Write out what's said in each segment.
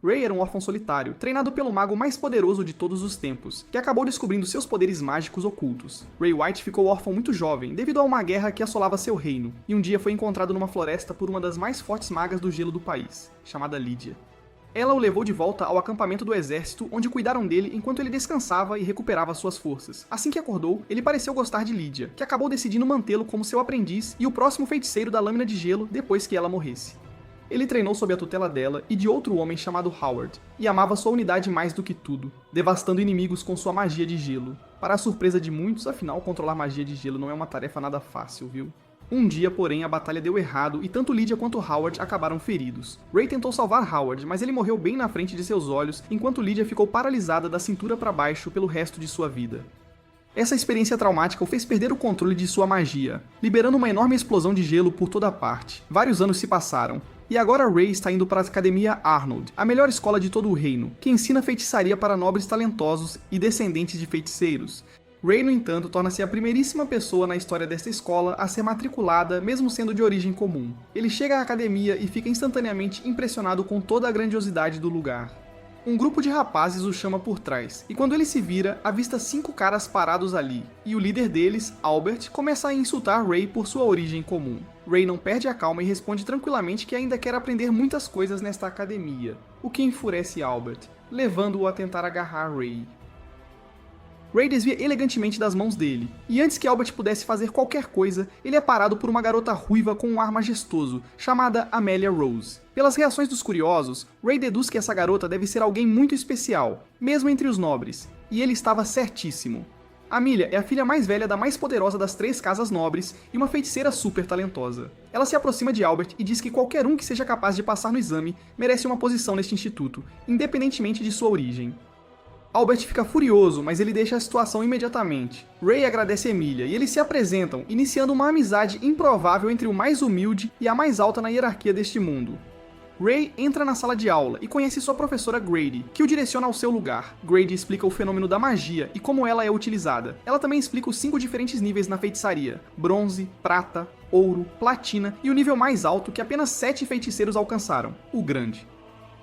Ray era um órfão solitário, treinado pelo mago mais poderoso de todos os tempos, que acabou descobrindo seus poderes mágicos ocultos. Ray White ficou órfão muito jovem, devido a uma guerra que assolava seu reino, e um dia foi encontrado numa floresta por uma das mais fortes magas do gelo do país, chamada Lydia. Ela o levou de volta ao acampamento do exército, onde cuidaram dele enquanto ele descansava e recuperava suas forças. Assim que acordou, ele pareceu gostar de Lydia, que acabou decidindo mantê-lo como seu aprendiz e o próximo feiticeiro da Lâmina de Gelo depois que ela morresse. Ele treinou sob a tutela dela e de outro homem chamado Howard, e amava sua unidade mais do que tudo, devastando inimigos com sua magia de gelo. Para a surpresa de muitos, afinal, controlar magia de gelo não é uma tarefa nada fácil, viu? Um dia, porém, a batalha deu errado e tanto Lydia quanto Howard acabaram feridos. Ray tentou salvar Howard, mas ele morreu bem na frente de seus olhos, enquanto Lydia ficou paralisada da cintura para baixo pelo resto de sua vida. Essa experiência traumática o fez perder o controle de sua magia, liberando uma enorme explosão de gelo por toda parte. Vários anos se passaram, e agora Ray está indo para a Academia Arnold, a melhor escola de todo o reino, que ensina feitiçaria para nobres talentosos e descendentes de feiticeiros. Ray, no entanto, torna-se a primeiríssima pessoa na história desta escola a ser matriculada, mesmo sendo de origem comum. Ele chega à academia e fica instantaneamente impressionado com toda a grandiosidade do lugar. Um grupo de rapazes o chama por trás, e quando ele se vira, avista 5 caras parados ali, e o líder deles, Albert, começa a insultar Ray por sua origem comum. Ray não perde a calma e responde tranquilamente que ainda quer aprender muitas coisas nesta academia, o que enfurece Albert, levando-o a tentar agarrar Ray. Ray desvia elegantemente das mãos dele, e antes que Albert pudesse fazer qualquer coisa, ele é parado por uma garota ruiva com um ar majestoso, chamada Amelia Rose. Pelas reações dos curiosos, Ray deduz que essa garota deve ser alguém muito especial, mesmo entre os nobres, e ele estava certíssimo. Amelia é a filha mais velha da mais poderosa das 3 casas nobres e uma feiticeira super talentosa. Ela se aproxima de Albert e diz que qualquer um que seja capaz de passar no exame merece uma posição neste instituto, independentemente de sua origem. Albert fica furioso, mas ele deixa a situação imediatamente. Ray agradece Amelia e eles se apresentam, iniciando uma amizade improvável entre o mais humilde e a mais alta na hierarquia deste mundo. Ray entra na sala de aula e conhece sua professora Grady, que o direciona ao seu lugar. Grady explica o fenômeno da magia e como ela é utilizada. Ela também explica os 5 diferentes níveis na feitiçaria: bronze, prata, ouro, platina e o nível mais alto que apenas 7 feiticeiros alcançaram, o grande.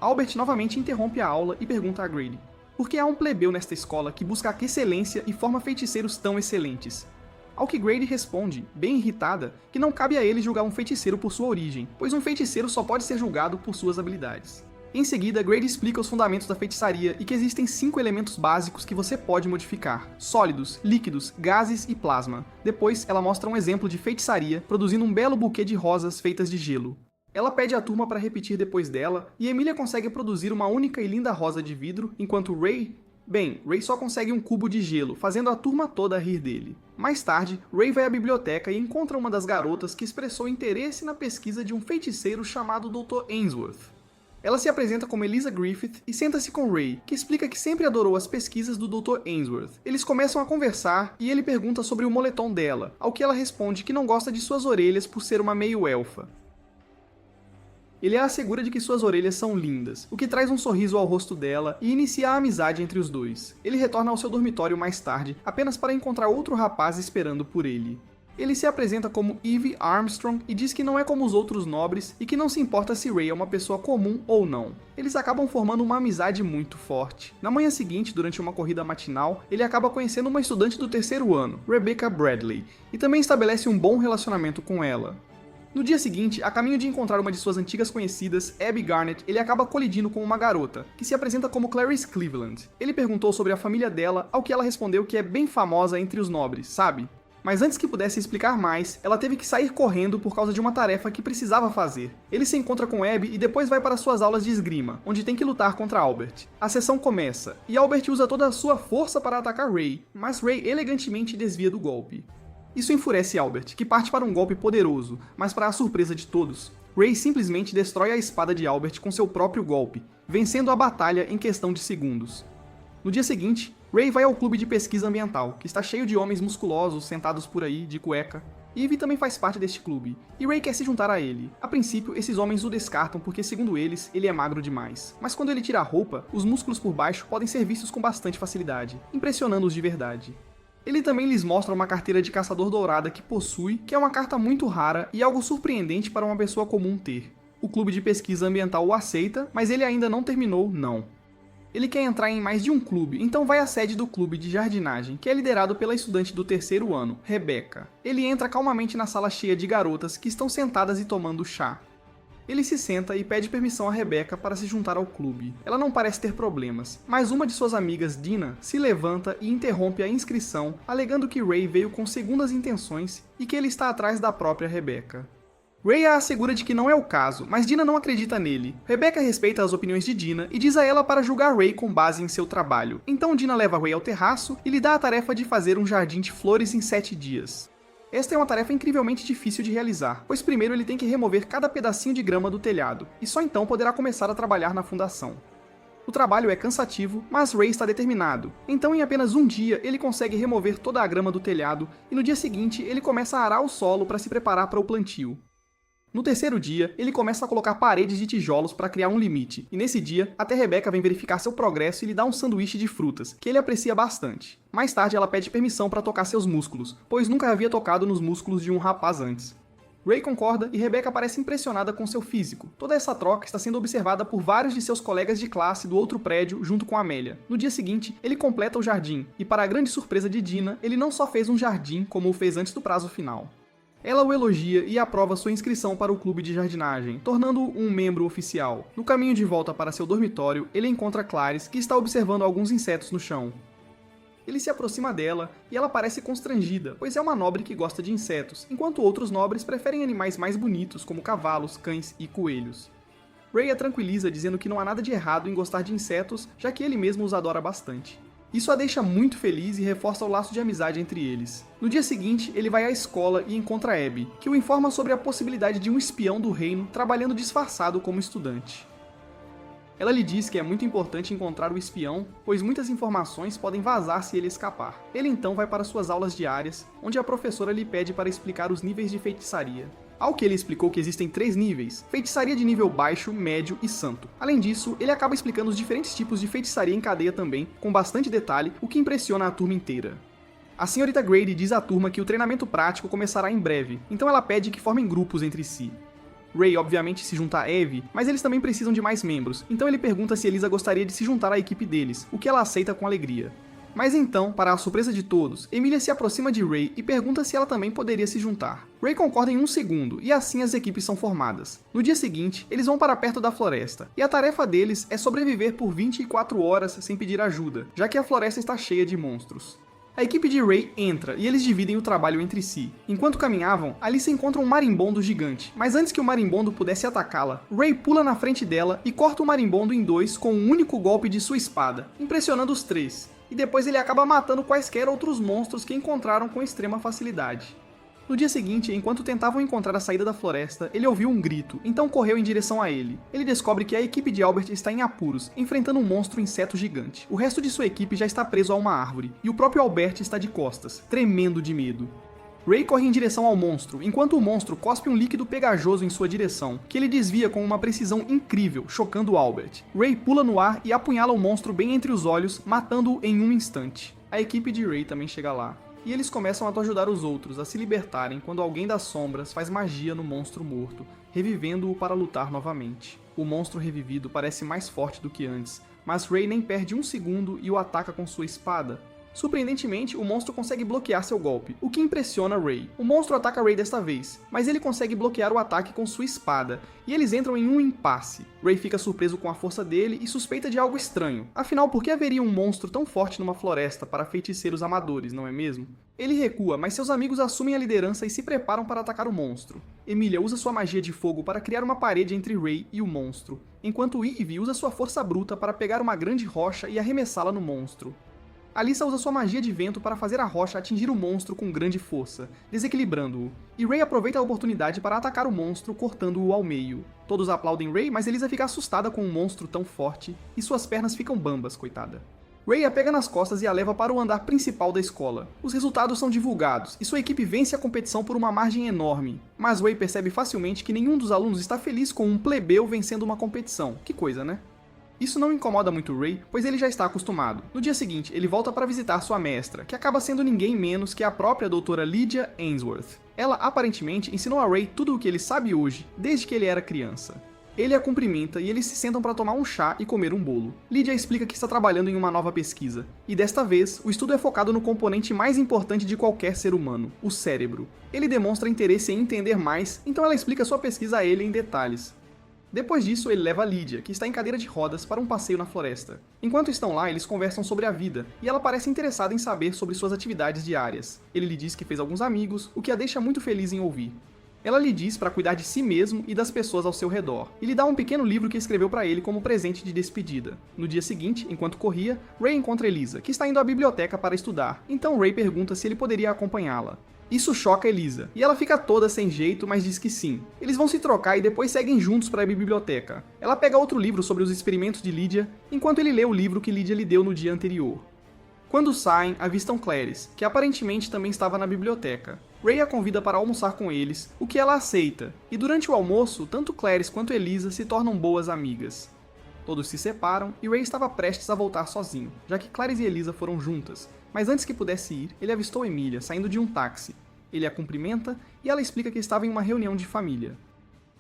Albert novamente interrompe a aula e pergunta a Grady: por que há um plebeu nesta escola que busca a excelência e forma feiticeiros tão excelentes? Ao que Grady responde, bem irritada, que não cabe a ele julgar um feiticeiro por sua origem, pois um feiticeiro só pode ser julgado por suas habilidades. Em seguida, Grady explica os fundamentos da feitiçaria e que existem 5 elementos básicos que você pode modificar: sólidos, líquidos, gases e plasma. Depois, ela mostra um exemplo de feitiçaria, produzindo um belo buquê de rosas feitas de gelo. Ela pede à turma para repetir depois dela, e Amelia consegue produzir uma única e linda rosa de vidro, enquanto Ray só consegue um cubo de gelo, fazendo a turma toda rir dele. Mais tarde, Ray vai à biblioteca e encontra uma das garotas que expressou interesse na pesquisa de um feiticeiro chamado Dr. Ainsworth. Ela se apresenta como Eliza Griffith e senta-se com Ray, que explica que sempre adorou as pesquisas do Dr. Ainsworth. Eles começam a conversar e ele pergunta sobre o moletom dela, ao que ela responde que não gosta de suas orelhas por ser uma meio-elfa. Ele a assegura de que suas orelhas são lindas, o que traz um sorriso ao rosto dela e inicia a amizade entre os dois. Ele retorna ao seu dormitório mais tarde, apenas para encontrar outro rapaz esperando por ele. Ele se apresenta como Eve Armstrong e diz que não é como os outros nobres e que não se importa se Ray é uma pessoa comum ou não. Eles acabam formando uma amizade muito forte. Na manhã seguinte, durante uma corrida matinal, ele acaba conhecendo uma estudante do 3º ano, Rebecca Bradley, e também estabelece um bom relacionamento com ela. No dia seguinte, a caminho de encontrar uma de suas antigas conhecidas, Abby Garnet, ele acaba colidindo com uma garota, que se apresenta como Clarice Cleveland. Ele perguntou sobre a família dela, ao que ela respondeu que é bem famosa entre os nobres, sabe? Mas antes que pudesse explicar mais, ela teve que sair correndo por causa de uma tarefa que precisava fazer. Ele se encontra com Abby e depois vai para suas aulas de esgrima, onde tem que lutar contra Albert. A sessão começa, e Albert usa toda a sua força para atacar Ray, mas Ray elegantemente desvia do golpe. Isso enfurece Albert, que parte para um golpe poderoso, mas para a surpresa de todos, Ray simplesmente destrói a espada de Albert com seu próprio golpe, vencendo a batalha em questão de segundos. No dia seguinte, Ray vai ao clube de pesquisa ambiental, que está cheio de homens musculosos sentados por aí, de cueca. Eve também faz parte deste clube, e Ray quer se juntar a ele. A princípio, esses homens o descartam porque, segundo eles, ele é magro demais. Mas quando ele tira a roupa, os músculos por baixo podem ser vistos com bastante facilidade, impressionando-os de verdade. Ele também lhes mostra uma carteira de caçador dourada que possui, que é uma carta muito rara e algo surpreendente para uma pessoa comum ter. O clube de pesquisa ambiental o aceita, mas ele ainda não terminou, não. Ele quer entrar em mais de um clube, então vai à sede do clube de jardinagem, que é liderado pela estudante do 3º ano, Rebecca. Ele entra calmamente na sala cheia de garotas que estão sentadas e tomando chá. Ele se senta e pede permissão a Rebecca para se juntar ao clube. Ela não parece ter problemas, mas uma de suas amigas, Dina, se levanta e interrompe a inscrição, alegando que Ray veio com segundas intenções e que ele está atrás da própria Rebecca. Ray a assegura de que não é o caso, mas Dina não acredita nele. Rebecca respeita as opiniões de Dina e diz a ela para julgar Ray com base em seu trabalho. Então Dina leva Ray ao terraço e lhe dá a tarefa de fazer um jardim de flores em 7 dias. Esta é uma tarefa incrivelmente difícil de realizar, pois primeiro ele tem que remover cada pedacinho de grama do telhado, e só então poderá começar a trabalhar na fundação. O trabalho é cansativo, mas Ray está determinado. Então em apenas um dia ele consegue remover toda a grama do telhado, e no dia seguinte ele começa a arar o solo para se preparar para o plantio. No 3º dia, ele começa a colocar paredes de tijolos para criar um limite, e nesse dia, até Rebecca vem verificar seu progresso e lhe dá um sanduíche de frutas, que ele aprecia bastante. Mais tarde ela pede permissão para tocar seus músculos, pois nunca havia tocado nos músculos de um rapaz antes. Ray concorda e Rebecca parece impressionada com seu físico. Toda essa troca está sendo observada por vários de seus colegas de classe do outro prédio junto com Amélia. No dia seguinte, ele completa o jardim, e para a grande surpresa de Dina, ele não só fez um jardim como o fez antes do prazo final. Ela o elogia e aprova sua inscrição para o clube de jardinagem, tornando-o um membro oficial. No caminho de volta para seu dormitório, ele encontra Clarice, que está observando alguns insetos no chão. Ele se aproxima dela e ela parece constrangida, pois é uma nobre que gosta de insetos, enquanto outros nobres preferem animais mais bonitos, como cavalos, cães e coelhos. Ray a tranquiliza dizendo que não há nada de errado em gostar de insetos, já que ele mesmo os adora bastante. Isso a deixa muito feliz e reforça o laço de amizade entre eles. No dia seguinte, ele vai à escola e encontra Abby, que o informa sobre a possibilidade de um espião do reino trabalhando disfarçado como estudante. Ela lhe diz que é muito importante encontrar o espião, pois muitas informações podem vazar se ele escapar. Ele então vai para suas aulas diárias, onde a professora lhe pede para explicar os níveis de feitiçaria. Ao que ele explicou que existem 3 níveis, feitiçaria de nível baixo, médio e santo. Além disso, ele acaba explicando os diferentes tipos de feitiçaria em cadeia também, com bastante detalhe, o que impressiona a turma inteira. A senhorita Grady diz à turma que o treinamento prático começará em breve, então ela pede que formem grupos entre si. Ray obviamente se junta a Evie, mas eles também precisam de mais membros, então ele pergunta se Elisa gostaria de se juntar à equipe deles, o que ela aceita com alegria. Mas então, para a surpresa de todos, Emilia se aproxima de Ray e pergunta se ela também poderia se juntar. Ray concorda em um segundo, e assim as equipes são formadas. No dia seguinte, eles vão para perto da floresta, e a tarefa deles é sobreviver por 24 horas sem pedir ajuda, já que a floresta está cheia de monstros. A equipe de Ray entra e eles dividem o trabalho entre si. Enquanto caminhavam, Alice encontra um marimbondo gigante, mas antes que o marimbondo pudesse atacá-la, Ray pula na frente dela e corta o marimbondo em 2 com um único golpe de sua espada, impressionando os 3. E depois ele acaba matando quaisquer outros monstros que encontraram com extrema facilidade. No dia seguinte, enquanto tentavam encontrar a saída da floresta, ele ouviu um grito, então correu em direção a ele. Ele descobre que a equipe de Albert está em apuros, enfrentando um monstro inseto gigante. O resto de sua equipe já está preso a uma árvore, e o próprio Albert está de costas, tremendo de medo. Ray corre em direção ao monstro, enquanto o monstro cospe um líquido pegajoso em sua direção, que ele desvia com uma precisão incrível, chocando Albert. Ray pula no ar e apunhala o monstro bem entre os olhos, matando-o em um instante. A equipe de Ray também chega lá. E eles começam a ajudar os outros a se libertarem quando alguém das sombras faz magia no monstro morto, revivendo-o para lutar novamente. O monstro revivido parece mais forte do que antes, mas Ray nem perde um segundo e o ataca com sua espada. Surpreendentemente, o monstro consegue bloquear seu golpe, o que impressiona Ray. O monstro ataca Ray desta vez, mas ele consegue bloquear o ataque com sua espada, e eles entram em um impasse. Ray fica surpreso com a força dele e suspeita de algo estranho. Afinal, por que haveria um monstro tão forte numa floresta para feiticeiros amadores, não é mesmo? Ele recua, mas seus amigos assumem a liderança e se preparam para atacar o monstro. Emilia usa sua magia de fogo para criar uma parede entre Ray e o monstro, enquanto Ivy usa sua força bruta para pegar uma grande rocha e arremessá-la no monstro. Alyssa usa sua magia de vento para fazer a rocha atingir o monstro com grande força, desequilibrando-o, e Ray aproveita a oportunidade para atacar o monstro, cortando-o ao meio. Todos aplaudem Ray, mas Elisa fica assustada com um monstro tão forte, e suas pernas ficam bambas, coitada. Ray a pega nas costas e a leva para o andar principal da escola. Os resultados são divulgados, e sua equipe vence a competição por uma margem enorme, mas Ray percebe facilmente que nenhum dos alunos está feliz com um plebeu vencendo uma competição. Que coisa, né? Isso não incomoda muito Ray, pois ele já está acostumado. No dia seguinte, ele volta para visitar sua mestra, que acaba sendo ninguém menos que a própria doutora Lydia Ainsworth. Ela, aparentemente, ensinou a Ray tudo o que ele sabe hoje, desde que ele era criança. Ele a cumprimenta e eles se sentam para tomar um chá e comer um bolo. Lydia explica que está trabalhando em uma nova pesquisa, e desta vez, o estudo é focado no componente mais importante de qualquer ser humano, o cérebro. Ele demonstra interesse em entender mais, então ela explica sua pesquisa a ele em detalhes. Depois disso, ele leva Lydia, que está em cadeira de rodas, para um passeio na floresta. Enquanto estão lá, eles conversam sobre a vida, e ela parece interessada em saber sobre suas atividades diárias. Ele lhe diz que fez alguns amigos, o que a deixa muito feliz em ouvir. Ela lhe diz para cuidar de si mesmo e das pessoas ao seu redor, e lhe dá um pequeno livro que escreveu para ele como presente de despedida. No dia seguinte, enquanto corria, Ray encontra Elisa, que está indo à biblioteca para estudar, então Ray pergunta se ele poderia acompanhá-la. Isso choca Elisa, e ela fica toda sem jeito, mas diz que sim. Eles vão se trocar e depois seguem juntos para a biblioteca. Ela pega outro livro sobre os experimentos de Lydia, enquanto ele lê o livro que Lydia lhe deu no dia anterior. Quando saem, avistam Clarice, que aparentemente também estava na biblioteca. Ray a convida para almoçar com eles, o que ela aceita, e durante o almoço, tanto Clarice quanto Elisa se tornam boas amigas. Todos se separam e Ray estava prestes a voltar sozinho, já que Clarice e Elisa foram juntas, mas antes que pudesse ir, ele avistou Emilia saindo de um táxi. Ele a cumprimenta e ela explica que estava em uma reunião de família.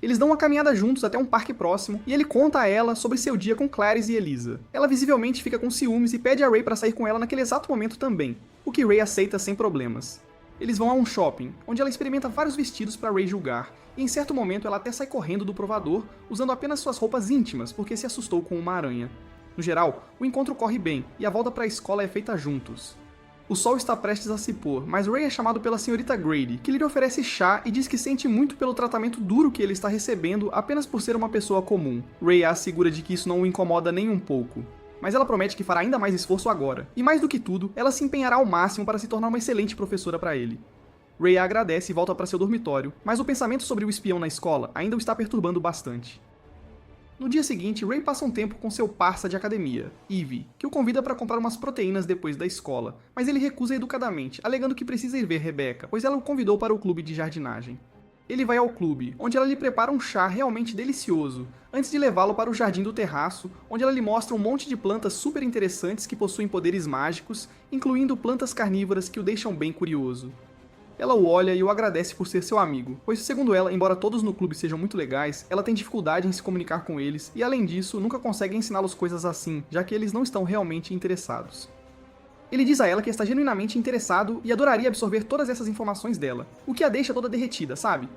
Eles dão uma caminhada juntos até um parque próximo e ele conta a ela sobre seu dia com Clarice e Elisa. Ela visivelmente fica com ciúmes e pede a Ray para sair com ela naquele exato momento também, o que Ray aceita sem problemas. Eles vão a um shopping, onde ela experimenta vários vestidos para Ray julgar, e em certo momento ela até sai correndo do provador, usando apenas suas roupas íntimas porque se assustou com uma aranha. No geral, o encontro corre bem e a volta para a escola é feita juntos. O sol está prestes a se pôr, mas Ray é chamado pela senhorita Grady, que lhe oferece chá e diz que sente muito pelo tratamento duro que ele está recebendo apenas por ser uma pessoa comum. Ray a assegura de que isso não o incomoda nem um pouco. Mas ela promete que fará ainda mais esforço agora, e mais do que tudo, ela se empenhará ao máximo para se tornar uma excelente professora para ele. Ray a agradece e volta para seu dormitório, mas o pensamento sobre o espião na escola ainda o está perturbando bastante. No dia seguinte, Ray passa um tempo com seu parça de academia, Ivy, que o convida para comprar umas proteínas depois da escola, mas ele recusa educadamente, alegando que precisa ir ver Rebecca, pois ela o convidou para o clube de jardinagem. Ele vai ao clube, onde ela lhe prepara um chá realmente delicioso, antes de levá-lo para o jardim do terraço, onde ela lhe mostra um monte de plantas super interessantes que possuem poderes mágicos, incluindo plantas carnívoras que o deixam bem curioso. Ela o olha e o agradece por ser seu amigo, pois segundo ela, embora todos no clube sejam muito legais, ela tem dificuldade em se comunicar com eles e além disso, nunca consegue ensiná-los coisas assim, já que eles não estão realmente interessados. Ele diz a ela que está genuinamente interessado e adoraria absorver todas essas informações dela, o que a deixa toda derretida, sabe?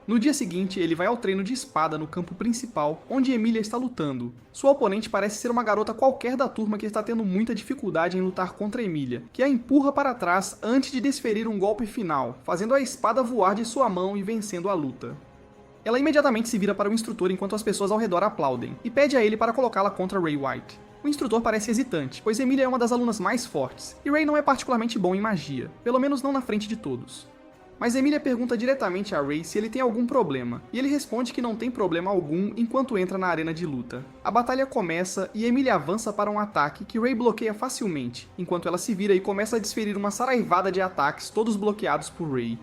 No dia seguinte, ele vai ao treino de espada no campo principal, onde Emilia está lutando. Sua oponente parece ser uma garota qualquer da turma que está tendo muita dificuldade em lutar contra Emilia, que a empurra para trás antes de desferir um golpe final, fazendo a espada voar de sua mão e vencendo a luta. Ela imediatamente se vira para o instrutor enquanto as pessoas ao redor aplaudem, e pede a ele para colocá-la contra Ray White. O instrutor parece hesitante, pois Emilia é uma das alunas mais fortes, e Ray não é particularmente bom em magia, pelo menos não na frente de todos. Mas Emilia pergunta diretamente a Ray se ele tem algum problema, e ele responde que não tem problema algum enquanto entra na arena de luta. A batalha começa e Emilia avança para um ataque que Ray bloqueia facilmente, enquanto ela se vira e começa a desferir uma saraivada de ataques, todos bloqueados por Ray.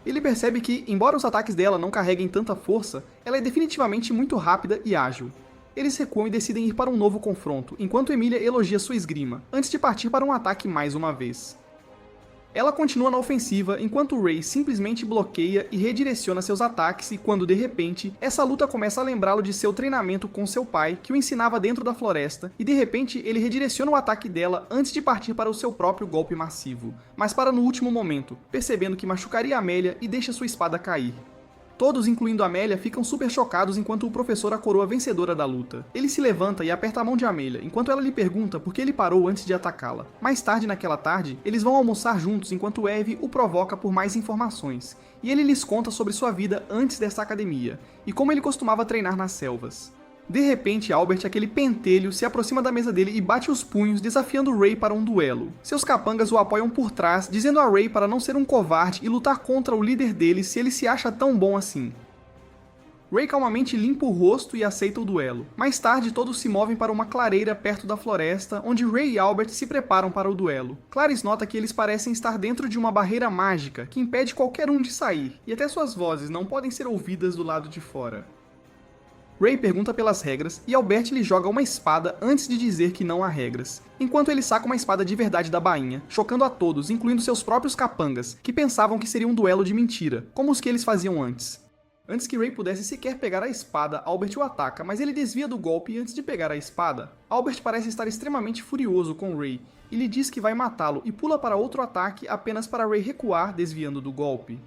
Ele percebe que, embora os ataques dela não carreguem tanta força, ela é definitivamente muito rápida e ágil. Eles recuam e decidem ir para um novo confronto, enquanto Emilia elogia sua esgrima, antes de partir para um ataque mais uma vez. Ela continua na ofensiva enquanto Ray simplesmente bloqueia e redireciona seus ataques e quando de repente, essa luta começa a lembrá-lo de seu treinamento com seu pai, que o ensinava dentro da floresta, e de repente ele redireciona o ataque dela antes de partir para o seu próprio golpe massivo, mas para no último momento, percebendo que machucaria Amélia e deixa sua espada cair. Todos, incluindo Amélia, ficam super chocados enquanto o professor a coroa vencedora da luta. Ele se levanta e aperta a mão de Amélia, enquanto ela lhe pergunta por que ele parou antes de atacá-la. Mais tarde naquela tarde, eles vão almoçar juntos enquanto Eve o provoca por mais informações, e ele lhes conta sobre sua vida antes dessa academia, e como ele costumava treinar nas selvas. De repente, Albert, aquele pentelho, se aproxima da mesa dele e bate os punhos, desafiando Ray para um duelo. Seus capangas o apoiam por trás, dizendo a Ray para não ser um covarde e lutar contra o líder dele se ele se acha tão bom assim. Ray calmamente limpa o rosto e aceita o duelo. Mais tarde, todos se movem para uma clareira perto da floresta, onde Ray e Albert se preparam para o duelo. Clarice nota que eles parecem estar dentro de uma barreira mágica, que impede qualquer um de sair, e até suas vozes não podem ser ouvidas do lado de fora. Ray pergunta pelas regras e Albert lhe joga uma espada antes de dizer que não há regras, enquanto ele saca uma espada de verdade da bainha, chocando a todos, incluindo seus próprios capangas, que pensavam que seria um duelo de mentira, como os que eles faziam antes. Antes que Ray pudesse sequer pegar a espada, Albert o ataca, mas ele desvia do golpe antes de pegar a espada. Albert parece estar extremamente furioso com Ray, e lhe diz que vai matá-lo e pula para outro ataque apenas para Ray recuar, desviando do golpe.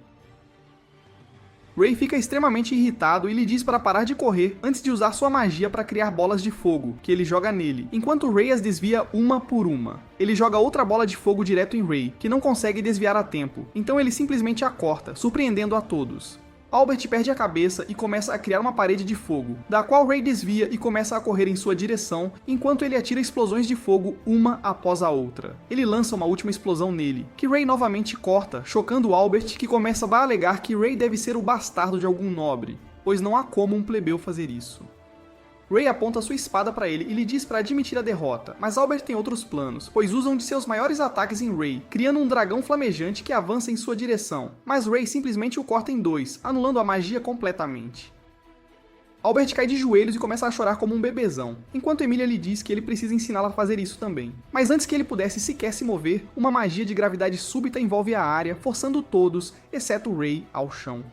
Ray fica extremamente irritado e lhe diz para parar de correr antes de usar sua magia para criar bolas de fogo, que ele joga nele, enquanto Ray as desvia uma por uma. Ele joga outra bola de fogo direto em Ray, que não consegue desviar a tempo, então ele simplesmente a corta, surpreendendo a todos. Albert perde a cabeça e começa a criar uma parede de fogo, da qual Ray desvia e começa a correr em sua direção, enquanto ele atira explosões de fogo uma após a outra. Ele lança uma última explosão nele, que Ray novamente corta, chocando Albert, que começa a alegar que Ray deve ser o bastardo de algum nobre, pois não há como um plebeu fazer isso. Ray aponta sua espada para ele e lhe diz para admitir a derrota, mas Albert tem outros planos, pois usam de seus maiores ataques em Ray, criando um dragão flamejante que avança em sua direção, mas Ray simplesmente o corta em dois, anulando a magia completamente. Albert cai de joelhos e começa a chorar como um bebezão, enquanto Emilia lhe diz que ele precisa ensiná-la a fazer isso também. Mas antes que ele pudesse sequer se mover, uma magia de gravidade súbita envolve a área, forçando todos, exceto Ray, ao chão.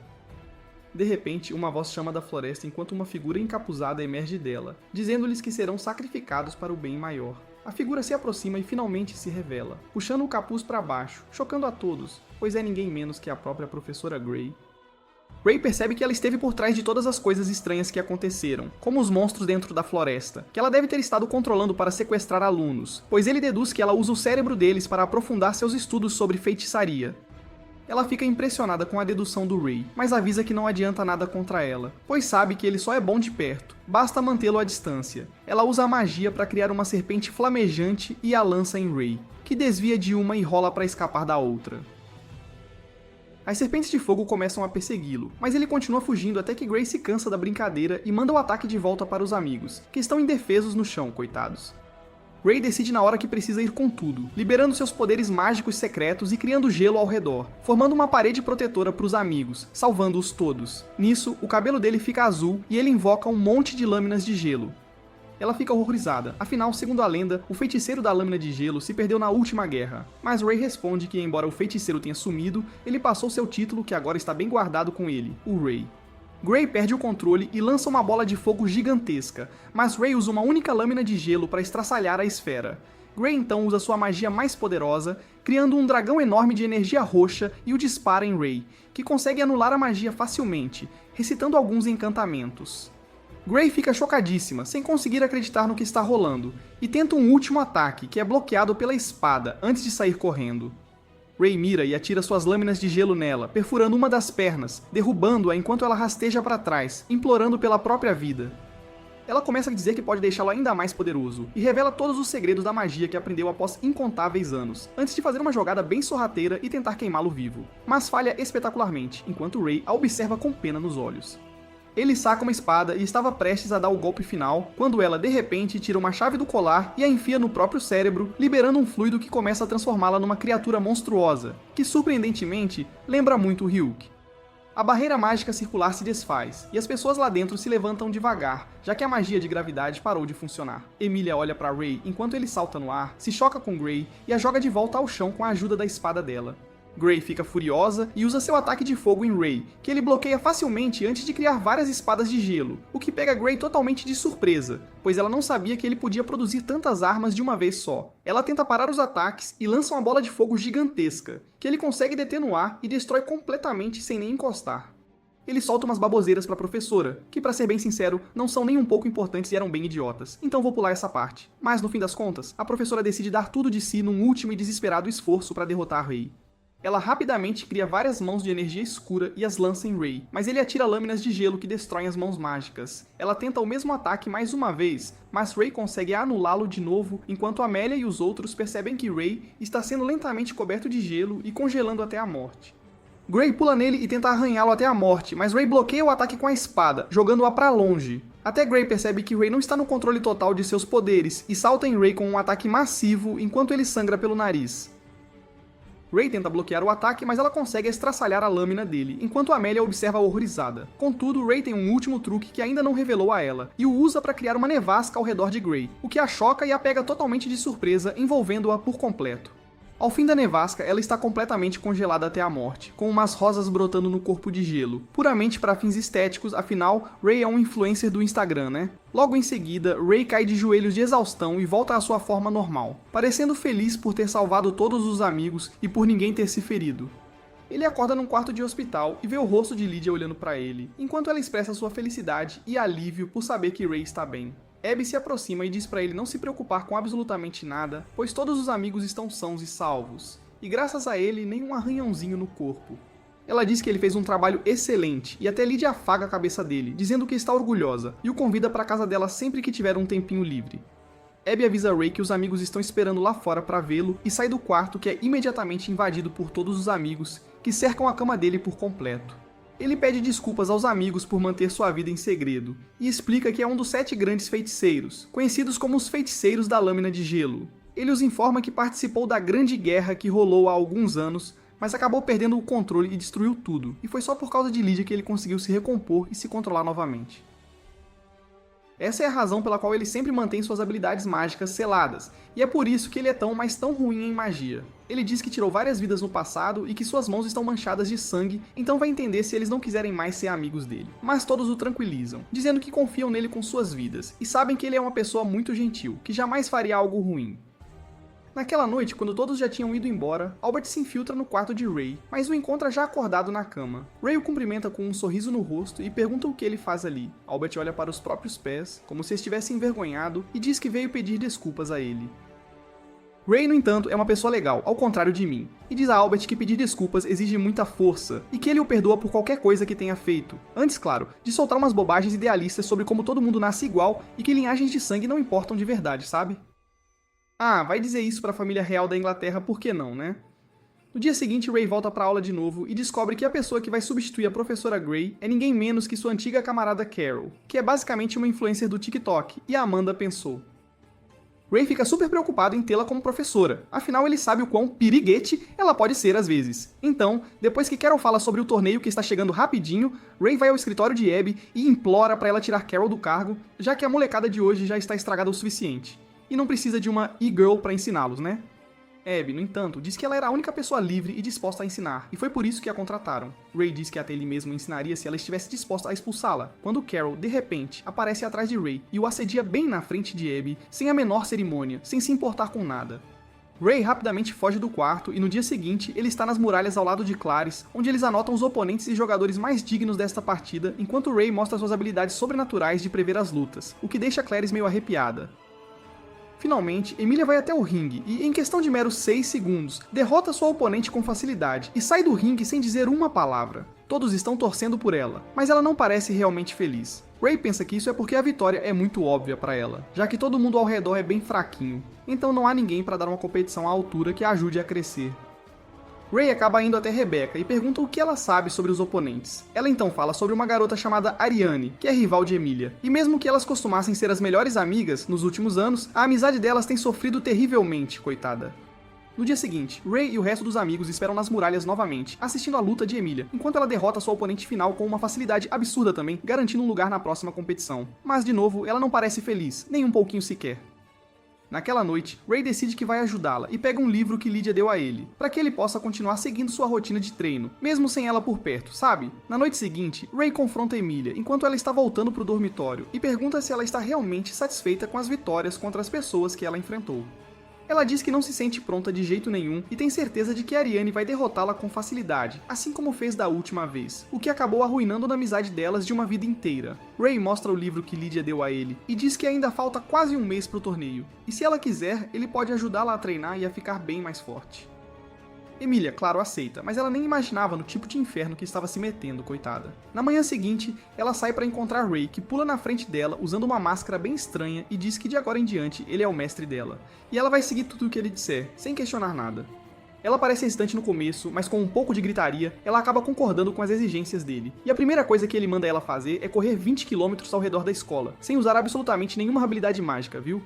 De repente, uma voz chama da floresta enquanto uma figura encapuzada emerge dela, dizendo-lhes que serão sacrificados para o bem maior. A figura se aproxima e finalmente se revela, puxando o capuz para baixo, chocando a todos, pois é ninguém menos que a própria professora Gray. Ray percebe que ela esteve por trás de todas as coisas estranhas que aconteceram, como os monstros dentro da floresta, que ela deve ter estado controlando para sequestrar alunos, pois ele deduz que ela usa o cérebro deles para aprofundar seus estudos sobre feitiçaria. Ela fica impressionada com a dedução do Ray, mas avisa que não adianta nada contra ela, pois sabe que ele só é bom de perto, basta mantê-lo à distância. Ela usa a magia para criar uma serpente flamejante e a lança em Ray, que desvia de uma e rola para escapar da outra. As serpentes de fogo começam a persegui-lo, mas ele continua fugindo até que Gray se cansa da brincadeira e manda o ataque de volta para os amigos, que estão indefesos no chão, coitados. Ray decide na hora que precisa ir com tudo, liberando seus poderes mágicos secretos e criando gelo ao redor, formando uma parede protetora para os amigos, salvando-os todos. Nisso, o cabelo dele fica azul e ele invoca um monte de lâminas de gelo. Ela fica horrorizada, afinal, segundo a lenda, o feiticeiro da lâmina de gelo se perdeu na última guerra. Mas Ray responde que, embora o feiticeiro tenha sumido, ele passou seu título que agora está bem guardado com ele, o Ray. Gray perde o controle e lança uma bola de fogo gigantesca, mas Ray usa uma única lâmina de gelo para estraçalhar a esfera. Gray então usa sua magia mais poderosa, criando um dragão enorme de energia roxa e o dispara em Ray, que consegue anular a magia facilmente, recitando alguns encantamentos. Gray fica chocadíssima, sem conseguir acreditar no que está rolando, e tenta um último ataque, que é bloqueado pela espada, antes de sair correndo. Ray mira e atira suas lâminas de gelo nela, perfurando uma das pernas, derrubando-a enquanto ela rasteja para trás, implorando pela própria vida. Ela começa a dizer que pode deixá-lo ainda mais poderoso, e revela todos os segredos da magia que aprendeu após incontáveis anos, antes de fazer uma jogada bem sorrateira e tentar queimá-lo vivo. Mas falha espetacularmente, enquanto Ray a observa com pena nos olhos. Ele saca uma espada e estava prestes a dar o golpe final, quando ela, de repente, tira uma chave do colar e a enfia no próprio cérebro, liberando um fluido que começa a transformá-la numa criatura monstruosa, que, surpreendentemente, lembra muito o Ryuk. A barreira mágica circular se desfaz, e as pessoas lá dentro se levantam devagar, já que a magia de gravidade parou de funcionar. Emilia olha para Ray enquanto ele salta no ar, se choca com Gray e a joga de volta ao chão com a ajuda da espada dela. Gray fica furiosa e usa seu ataque de fogo em Ray, que ele bloqueia facilmente antes de criar várias espadas de gelo, o que pega Gray totalmente de surpresa, pois ela não sabia que ele podia produzir tantas armas de uma vez só. Ela tenta parar os ataques e lança uma bola de fogo gigantesca, que ele consegue deter no ar e destrói completamente sem nem encostar. Ele solta umas baboseiras para a professora, que, para ser bem sincero, não são nem um pouco importantes e eram bem idiotas, então vou pular essa parte. Mas, no fim das contas, a professora decide dar tudo de si num último e desesperado esforço para derrotar Ray. Ela rapidamente cria várias mãos de energia escura e as lança em Ray, mas ele atira lâminas de gelo que destroem as mãos mágicas. Ela tenta o mesmo ataque mais uma vez, mas Ray consegue anulá-lo de novo, enquanto Amélia e os outros percebem que Ray está sendo lentamente coberto de gelo e congelando até a morte. Gray pula nele e tenta arranhá-lo até a morte, mas Ray bloqueia o ataque com a espada, jogando-a pra longe. Até Gray percebe que Ray não está no controle total de seus poderes e salta em Ray com um ataque massivo enquanto ele sangra pelo nariz. Ray tenta bloquear o ataque, mas ela consegue estraçalhar a lâmina dele, enquanto Amélia observa horrorizada. Contudo, Ray tem um último truque que ainda não revelou a ela, e o usa para criar uma nevasca ao redor de Gray, o que a choca e a pega totalmente de surpresa, envolvendo-a por completo. Ao fim da nevasca, ela está completamente congelada até a morte, com umas rosas brotando no corpo de gelo, puramente para fins estéticos, afinal, Ray é um influencer do Instagram, né? Logo em seguida, Ray cai de joelhos de exaustão e volta à sua forma normal, parecendo feliz por ter salvado todos os amigos e por ninguém ter se ferido. Ele acorda num quarto de hospital e vê o rosto de Lydia olhando para ele, enquanto ela expressa sua felicidade e alívio por saber que Ray está bem. Abby se aproxima e diz para ele não se preocupar com absolutamente nada, pois todos os amigos estão sãos e salvos, e graças a ele nenhum arranhãozinho no corpo. Ela diz que ele fez um trabalho excelente e até Lydia afaga a cabeça dele, dizendo que está orgulhosa, e o convida para a casa dela sempre que tiver um tempinho livre. Abby avisa Ray que os amigos estão esperando lá fora para vê-lo e sai do quarto, que é imediatamente invadido por todos os amigos, que cercam a cama dele por completo. Ele pede desculpas aos amigos por manter sua vida em segredo, e explica que é um dos 7 grandes feiticeiros, conhecidos como os Feiticeiros da Lâmina de Gelo. Ele os informa que participou da grande guerra que rolou há alguns anos, mas acabou perdendo o controle e destruiu tudo, e foi só por causa de Lydia que ele conseguiu se recompor e se controlar novamente. Essa é a razão pela qual ele sempre mantém suas habilidades mágicas seladas, e é por isso que ele é tão ruim em magia. Ele diz que tirou várias vidas no passado e que suas mãos estão manchadas de sangue, então vai entender se eles não quiserem mais ser amigos dele. Mas todos o tranquilizam, dizendo que confiam nele com suas vidas, e sabem que ele é uma pessoa muito gentil, que jamais faria algo ruim. Naquela noite, quando todos já tinham ido embora, Albert se infiltra no quarto de Ray, mas o encontra já acordado na cama. Ray o cumprimenta com um sorriso no rosto e pergunta o que ele faz ali. Albert olha para os próprios pés, como se estivesse envergonhado, e diz que veio pedir desculpas a ele. Ray, no entanto, é uma pessoa legal, ao contrário de mim, e diz a Albert que pedir desculpas exige muita força, e que ele o perdoa por qualquer coisa que tenha feito. Antes, claro, de soltar umas bobagens idealistas sobre como todo mundo nasce igual e que linhagens de sangue não importam de verdade, sabe? Ah, vai dizer isso para a família real da Inglaterra, por que não, né? No dia seguinte, Ray volta para a aula de novo e descobre que a pessoa que vai substituir a professora Gray é ninguém menos que sua antiga camarada Carol, que é basicamente uma influencer do TikTok, e a Amanda pensou. Ray fica super preocupado em tê-la como professora, afinal ele sabe o quão piriguete ela pode ser às vezes. Então, depois que Carol fala sobre o torneio que está chegando rapidinho, Ray vai ao escritório de Abby e implora para ela tirar Carol do cargo, já que a molecada de hoje já está estragada o suficiente. E não precisa de uma e-girl para ensiná-los, né? Abby, no entanto, diz que ela era a única pessoa livre e disposta a ensinar, e foi por isso que a contrataram. Ray diz que até ele mesmo ensinaria se ela estivesse disposta a expulsá-la, quando Carol, de repente, aparece atrás de Ray e o assedia bem na frente de Abby, sem a menor cerimônia, sem se importar com nada. Ray rapidamente foge do quarto e no dia seguinte ele está nas muralhas ao lado de Clarice, onde eles anotam os oponentes e jogadores mais dignos desta partida, enquanto Ray mostra suas habilidades sobrenaturais de prever as lutas, o que deixa Clarice meio arrepiada. Finalmente, Emilia vai até o ringue e, em questão de meros 6 segundos, derrota sua oponente com facilidade e sai do ringue sem dizer uma palavra. Todos estão torcendo por ela, mas ela não parece realmente feliz. Ray pensa que isso é porque a vitória é muito óbvia para ela, já que todo mundo ao redor é bem fraquinho, então não há ninguém para dar uma competição à altura que a ajude a crescer. Ray acaba indo até Rebecca e pergunta o que ela sabe sobre os oponentes. Ela então fala sobre uma garota chamada Ariane, que é rival de Emilia. E mesmo que elas costumassem ser as melhores amigas, nos últimos anos, a amizade delas tem sofrido terrivelmente, coitada. No dia seguinte, Ray e o resto dos amigos esperam nas muralhas novamente, assistindo a luta de Emilia, enquanto ela derrota sua oponente final com uma facilidade absurda também, garantindo um lugar na próxima competição. Mas, de novo, ela não parece feliz, nem um pouquinho sequer. Naquela noite, Ray decide que vai ajudá-la e pega um livro que Lydia deu a ele, para que ele possa continuar seguindo sua rotina de treino, mesmo sem ela por perto, sabe? Na noite seguinte, Ray confronta Emilia enquanto ela está voltando pro dormitório e pergunta se ela está realmente satisfeita com as vitórias contra as pessoas que ela enfrentou. Ela diz que não se sente pronta de jeito nenhum e tem certeza de que Ariane vai derrotá-la com facilidade, assim como fez da última vez, o que acabou arruinando a amizade delas de uma vida inteira. Ray mostra o livro que Lydia deu a ele e diz que ainda falta quase um mês pro torneio, e se ela quiser, ele pode ajudá-la a treinar e a ficar bem mais forte. Emilia, claro, aceita, mas ela nem imaginava no tipo de inferno que estava se metendo, coitada. Na manhã seguinte, ela sai para encontrar Ray, que pula na frente dela usando uma máscara bem estranha e diz que de agora em diante ele é o mestre dela. E ela vai seguir tudo o que ele disser, sem questionar nada. Ela parece hesitante no começo, mas com um pouco de gritaria, ela acaba concordando com as exigências dele. E a primeira coisa que ele manda ela fazer é correr 20 km ao redor da escola, sem usar absolutamente nenhuma habilidade mágica, viu?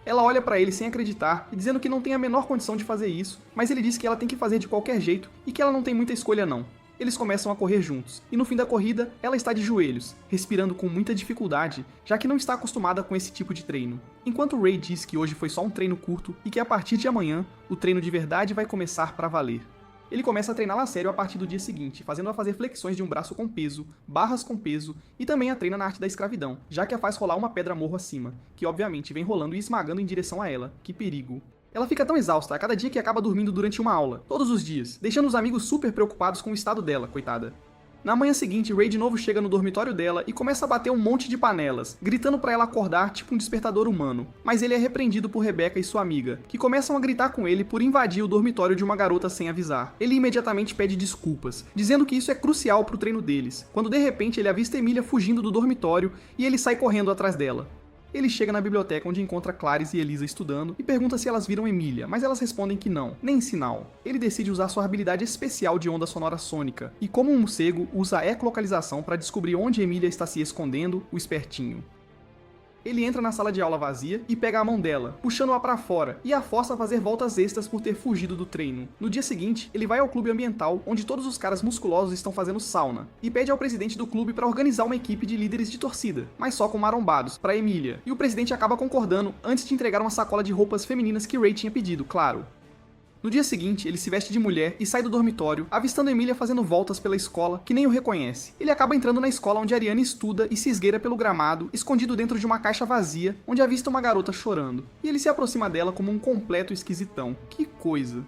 Ela olha pra ele sem acreditar, e dizendo que não tem a menor condição de fazer isso, mas ele diz que ela tem que fazer de qualquer jeito e que ela não tem muita escolha não. Eles começam a correr juntos, e no fim da corrida, ela está de joelhos, respirando com muita dificuldade, já que não está acostumada com esse tipo de treino. Enquanto Ray diz que hoje foi só um treino curto e que a partir de amanhã, o treino de verdade vai começar pra valer. Ele começa a treiná-la a sério a partir do dia seguinte, fazendo-a fazer flexões de um braço com peso, barras com peso e também a treina na arte da escravidão, já que a faz rolar uma pedra morro acima, que obviamente vem rolando e esmagando em direção a ela. Que perigo. Ela fica tão exausta a cada dia que acaba dormindo durante uma aula, todos os dias, deixando os amigos super preocupados com o estado dela, coitada. Na manhã seguinte, Ray de novo chega no dormitório dela e começa a bater um monte de panelas, gritando pra ela acordar tipo um despertador humano. Mas ele é repreendido por Rebecca e sua amiga, que começam a gritar com ele por invadir o dormitório de uma garota sem avisar. Ele imediatamente pede desculpas, dizendo que isso é crucial pro treino deles, quando de repente ele avista Emilia fugindo do dormitório e ele sai correndo atrás dela. Ele chega na biblioteca onde encontra Clarice e Elisa estudando e pergunta se elas viram Emilia, mas elas respondem que não, nem sinal. Ele decide usar sua habilidade especial de onda sonora sônica, e como um morcego, usa a ecolocalização para descobrir onde Emilia está se escondendo, o espertinho. Ele entra na sala de aula vazia e pega a mão dela, puxando-a pra fora, e a força a fazer voltas extras por ter fugido do treino. No dia seguinte, ele vai ao clube ambiental, onde todos os caras musculosos estão fazendo sauna, e pede ao presidente do clube para organizar uma equipe de líderes de torcida, mas só com marombados, pra Emilia. E o presidente acaba concordando antes de entregar uma sacola de roupas femininas que Ray tinha pedido, claro. No dia seguinte, ele se veste de mulher e sai do dormitório, avistando Emilia fazendo voltas pela escola, que nem o reconhece. Ele acaba entrando na escola onde Ariane estuda e se esgueira pelo gramado, escondido dentro de uma caixa vazia, onde avista uma garota chorando. E ele se aproxima dela como um completo esquisitão. Que coisa.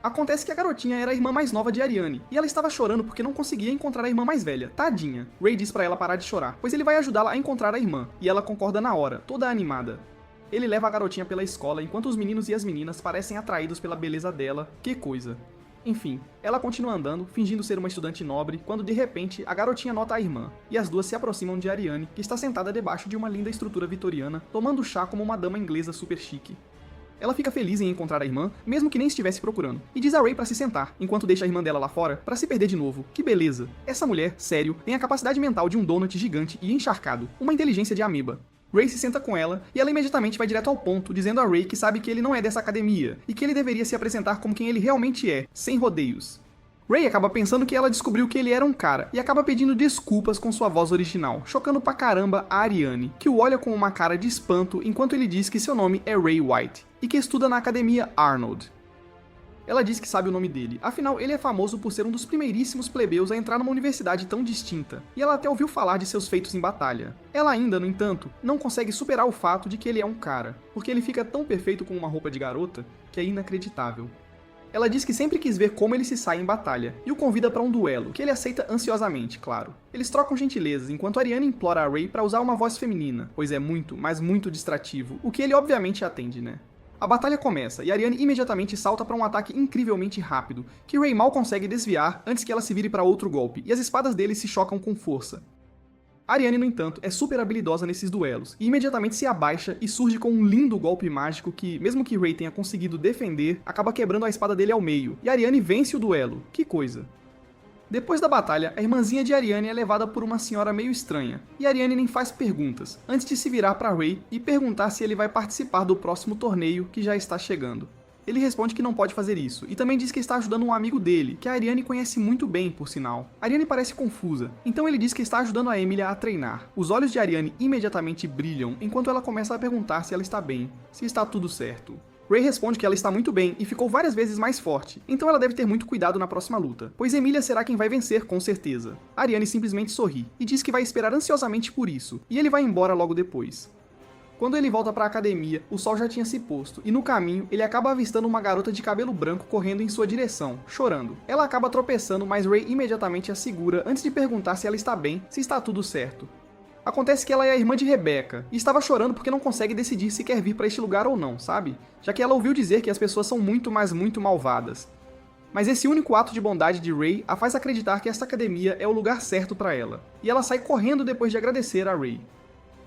Acontece que a garotinha era a irmã mais nova de Ariane, e ela estava chorando porque não conseguia encontrar a irmã mais velha. Tadinha. Ray diz pra ela parar de chorar, pois ele vai ajudá-la a encontrar a irmã, e ela concorda na hora, toda animada. Ele leva a garotinha pela escola enquanto os meninos e as meninas parecem atraídos pela beleza dela. Que coisa. Enfim, ela continua andando, fingindo ser uma estudante nobre, quando de repente a garotinha nota a irmã, e as duas se aproximam de Ariane, que está sentada debaixo de uma linda estrutura vitoriana, tomando chá como uma dama inglesa super chique. Ela fica feliz em encontrar a irmã, mesmo que nem estivesse procurando, e diz a Ray pra se sentar, enquanto deixa a irmã dela lá fora pra se perder de novo. Que beleza! Essa mulher, sério, tem a capacidade mental de um donut gigante e encharcado, uma inteligência de ameba. Ray se senta com ela, e ela imediatamente vai direto ao ponto, dizendo a Ray que sabe que ele não é dessa academia, e que ele deveria se apresentar como quem ele realmente é, sem rodeios. Ray acaba pensando que ela descobriu que ele era um cara, e acaba pedindo desculpas com sua voz original, chocando pra caramba a Ariane, que o olha com uma cara de espanto enquanto ele diz que seu nome é Ray White, e que estuda na Academia Arnold. Ela diz que sabe o nome dele, afinal ele é famoso por ser um dos primeiríssimos plebeus a entrar numa universidade tão distinta, e ela até ouviu falar de seus feitos em batalha. Ela ainda, no entanto, não consegue superar o fato de que ele é um cara, porque ele fica tão perfeito com uma roupa de garota que é inacreditável. Ela diz que sempre quis ver como ele se sai em batalha, e o convida para um duelo, que ele aceita ansiosamente, claro. Eles trocam gentilezas, enquanto Ariane implora a Ray para usar uma voz feminina, pois é muito, mas muito distrativo, o que ele obviamente atende, né? A batalha começa, e Ariane imediatamente salta para um ataque incrivelmente rápido, que Ray mal consegue desviar antes que ela se vire para outro golpe, e as espadas dele se chocam com força. Ariane, no entanto, é super habilidosa nesses duelos, e imediatamente se abaixa e surge com um lindo golpe mágico que, mesmo que Ray tenha conseguido defender, acaba quebrando a espada dele ao meio, e Ariane vence o duelo. Que coisa. Depois da batalha, a irmãzinha de Ariane é levada por uma senhora meio estranha, e Ariane nem faz perguntas, antes de se virar para Ray e perguntar se ele vai participar do próximo torneio que já está chegando. Ele responde que não pode fazer isso, e também diz que está ajudando um amigo dele, que a Ariane conhece muito bem, por sinal. Ariane parece confusa, então ele diz que está ajudando a Emilia a treinar. Os olhos de Ariane imediatamente brilham, enquanto ela começa a perguntar se ela está bem, se está tudo certo. Ray responde que ela está muito bem e ficou várias vezes mais forte, então ela deve ter muito cuidado na próxima luta, pois Emilia será quem vai vencer com certeza. Ariane simplesmente sorri, e diz que vai esperar ansiosamente por isso, e ele vai embora logo depois. Quando ele volta para a academia, o sol já tinha se posto, e no caminho ele acaba avistando uma garota de cabelo branco correndo em sua direção, chorando. Ela acaba tropeçando, mas Ray imediatamente a segura antes de perguntar se ela está bem, se está tudo certo. Acontece que ela é a irmã de Rebecca, e estava chorando porque não consegue decidir se quer vir para este lugar ou não, sabe? Já que ela ouviu dizer que as pessoas são muito, mas muito malvadas. Mas esse único ato de bondade de Ray a faz acreditar que esta academia é o lugar certo para ela, e ela sai correndo depois de agradecer a Ray.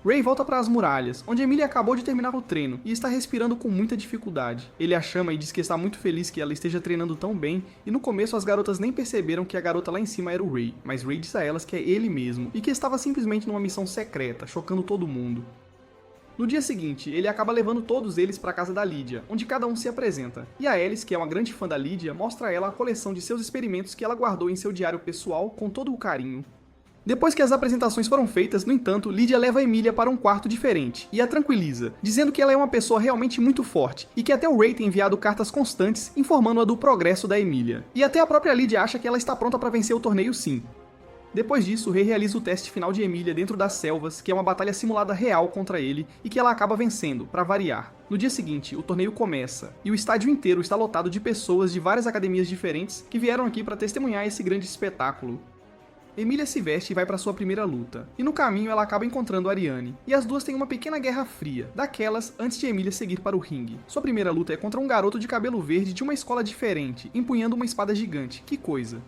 Ray volta para as muralhas, onde Emilia acabou de terminar o treino e está respirando com muita dificuldade. Ele a chama e diz que está muito feliz que ela esteja treinando tão bem, e no começo as garotas nem perceberam que a garota lá em cima era o Ray, mas Ray diz a elas que é ele mesmo, e que estava simplesmente numa missão secreta, chocando todo mundo. No dia seguinte, ele acaba levando todos eles para a casa da Lydia, onde cada um se apresenta. E a Alice, que é uma grande fã da Lydia, mostra a ela a coleção de seus experimentos que ela guardou em seu diário pessoal com todo o carinho. Depois que as apresentações foram feitas, no entanto, Lydia leva a Emilia para um quarto diferente e a tranquiliza, dizendo que ela é uma pessoa realmente muito forte e que até o Ray tem enviado cartas constantes informando-a do progresso da Emilia. E até a própria Lydia acha que ela está pronta para vencer o torneio sim. Depois disso, o Ray realiza o teste final de Emilia dentro das selvas, que é uma batalha simulada real contra ele e que ela acaba vencendo, para variar. No dia seguinte, o torneio começa, e o estádio inteiro está lotado de pessoas de várias academias diferentes que vieram aqui para testemunhar esse grande espetáculo. Emilia se veste e vai para sua primeira luta, e no caminho ela acaba encontrando Ariane, e as duas têm uma pequena guerra fria, daquelas antes de Emilia seguir para o ringue. Sua primeira luta é contra um garoto de cabelo verde de uma escola diferente, empunhando uma espada gigante, que coisa.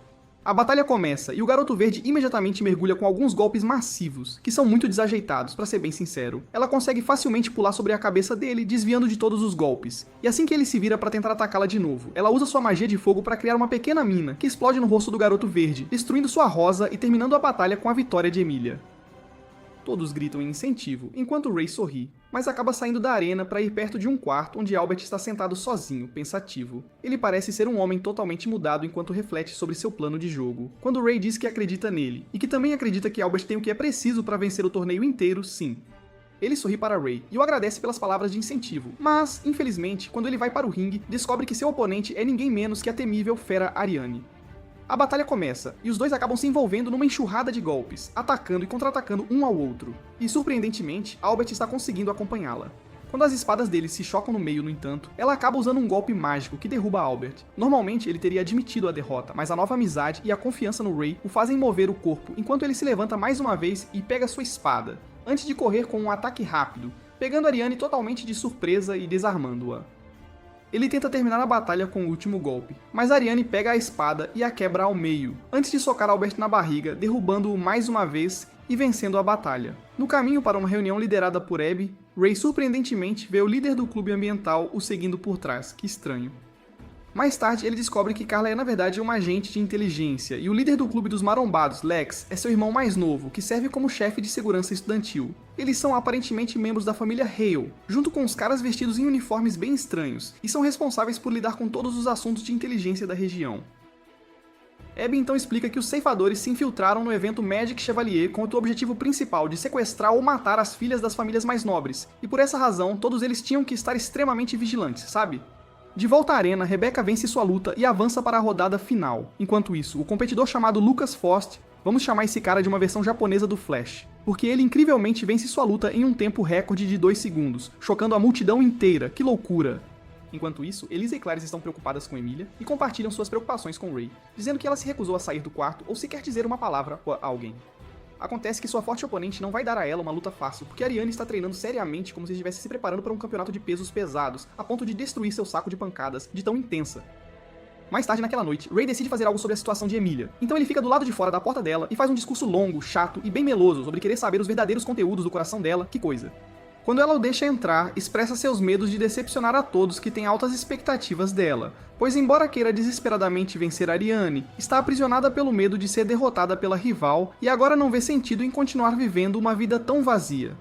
A batalha começa e o garoto verde imediatamente mergulha com alguns golpes massivos, que são muito desajeitados, pra ser bem sincero. Ela consegue facilmente pular sobre a cabeça dele, desviando de todos os golpes. E assim que ele se vira pra tentar atacá-la de novo, ela usa sua magia de fogo pra criar uma pequena mina, que explode no rosto do garoto verde, destruindo sua rosa e terminando a batalha com a vitória de Emilia. Todos gritam em incentivo, enquanto Ray sorri, mas acaba saindo da arena para ir perto de um quarto onde Albert está sentado sozinho, pensativo. Ele parece ser um homem totalmente mudado enquanto reflete sobre seu plano de jogo. Quando Ray diz que acredita nele, e que também acredita que Albert tem o que é preciso para vencer o torneio inteiro, sim. Ele sorri para Ray e o agradece pelas palavras de incentivo, mas, infelizmente, quando ele vai para o ringue, descobre que seu oponente é ninguém menos que a temível fera Ariane. A batalha começa, e os dois acabam se envolvendo numa enxurrada de golpes, atacando e contra-atacando um ao outro. E surpreendentemente, Albert está conseguindo acompanhá-la. Quando as espadas deles se chocam no meio, no entanto, ela acaba usando um golpe mágico que derruba Albert. Normalmente ele teria admitido a derrota, mas a nova amizade e a confiança no Ray o fazem mover o corpo enquanto ele se levanta mais uma vez e pega sua espada, antes de correr com um ataque rápido, pegando Ariane totalmente de surpresa e desarmando-a. Ele tenta terminar a batalha com o último golpe, mas Ariane pega a espada e a quebra ao meio, antes de socar Albert na barriga, derrubando-o mais uma vez e vencendo a batalha. No caminho para uma reunião liderada por Abby, Ray surpreendentemente vê o líder do clube ambiental o seguindo por trás, que estranho. Mais tarde, ele descobre que Carla é na verdade uma agente de inteligência, e o líder do clube dos marombados, Lex, é seu irmão mais novo, que serve como chefe de segurança estudantil. Eles são aparentemente membros da família Hale, junto com os caras vestidos em uniformes bem estranhos, e são responsáveis por lidar com todos os assuntos de inteligência da região. Abby então explica que os ceifadores se infiltraram no evento Magic Chevalier com o objetivo principal de sequestrar ou matar as filhas das famílias mais nobres, e por essa razão todos eles tinham que estar extremamente vigilantes, sabe? De volta à arena, Rebecca vence sua luta e avança para a rodada final. Enquanto isso, o competidor chamado Lucas Faust, vamos chamar esse cara de uma versão japonesa do Flash, porque ele incrivelmente vence sua luta em um tempo recorde de 2 segundos, chocando a multidão inteira, que loucura! Enquanto isso, Elisa e Clarice estão preocupadas com Emilia e compartilham suas preocupações com Ray, dizendo que ela se recusou a sair do quarto ou sequer dizer uma palavra a alguém. Acontece que sua forte oponente não vai dar a ela uma luta fácil, porque Ariane está treinando seriamente como se estivesse se preparando para um campeonato de pesos pesados, a ponto de destruir seu saco de pancadas, de tão intensa. Mais tarde naquela noite, Ray decide fazer algo sobre a situação de Emilia, então ele fica do lado de fora da porta dela e faz um discurso longo, chato e bem meloso sobre querer saber os verdadeiros conteúdos do coração dela, que coisa. Quando ela o deixa entrar, expressa seus medos de decepcionar a todos que têm altas expectativas dela, pois embora queira desesperadamente vencer Ariane, está aprisionada pelo medo de ser derrotada pela rival e agora não vê sentido em continuar vivendo uma vida tão vazia.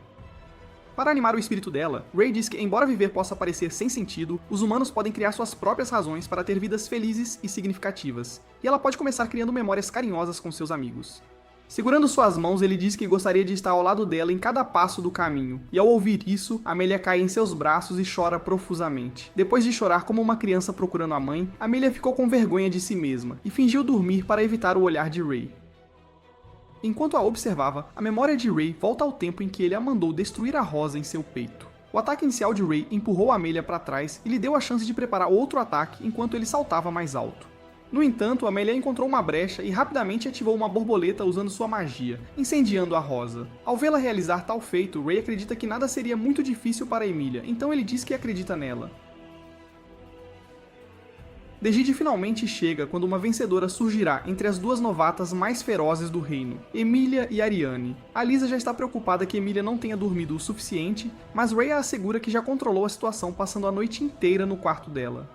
Para animar o espírito dela, Ray diz que embora viver possa parecer sem sentido, os humanos podem criar suas próprias razões para ter vidas felizes e significativas, e ela pode começar criando memórias carinhosas com seus amigos. Segurando suas mãos, ele diz que gostaria de estar ao lado dela em cada passo do caminho, e ao ouvir isso, Amelia cai em seus braços e chora profusamente. Depois de chorar como uma criança procurando a mãe, Amelia ficou com vergonha de si mesma, e fingiu dormir para evitar o olhar de Ray. Enquanto a observava, a memória de Ray volta ao tempo em que ele a mandou destruir a rosa em seu peito. O ataque inicial de Ray empurrou Amelia para trás e lhe deu a chance de preparar outro ataque enquanto ele saltava mais alto. No entanto, Amelia encontrou uma brecha e rapidamente ativou uma borboleta usando sua magia, incendiando a rosa. Ao vê-la realizar tal feito, Ray acredita que nada seria muito difícil para Emilia, então ele diz que acredita nela. Degide finalmente chega quando uma vencedora surgirá entre as duas novatas mais ferozes do reino, Emilia e Ariane. A Lisa já está preocupada que Emilia não tenha dormido o suficiente, mas Ray a assegura que já controlou a situação passando a noite inteira no quarto dela.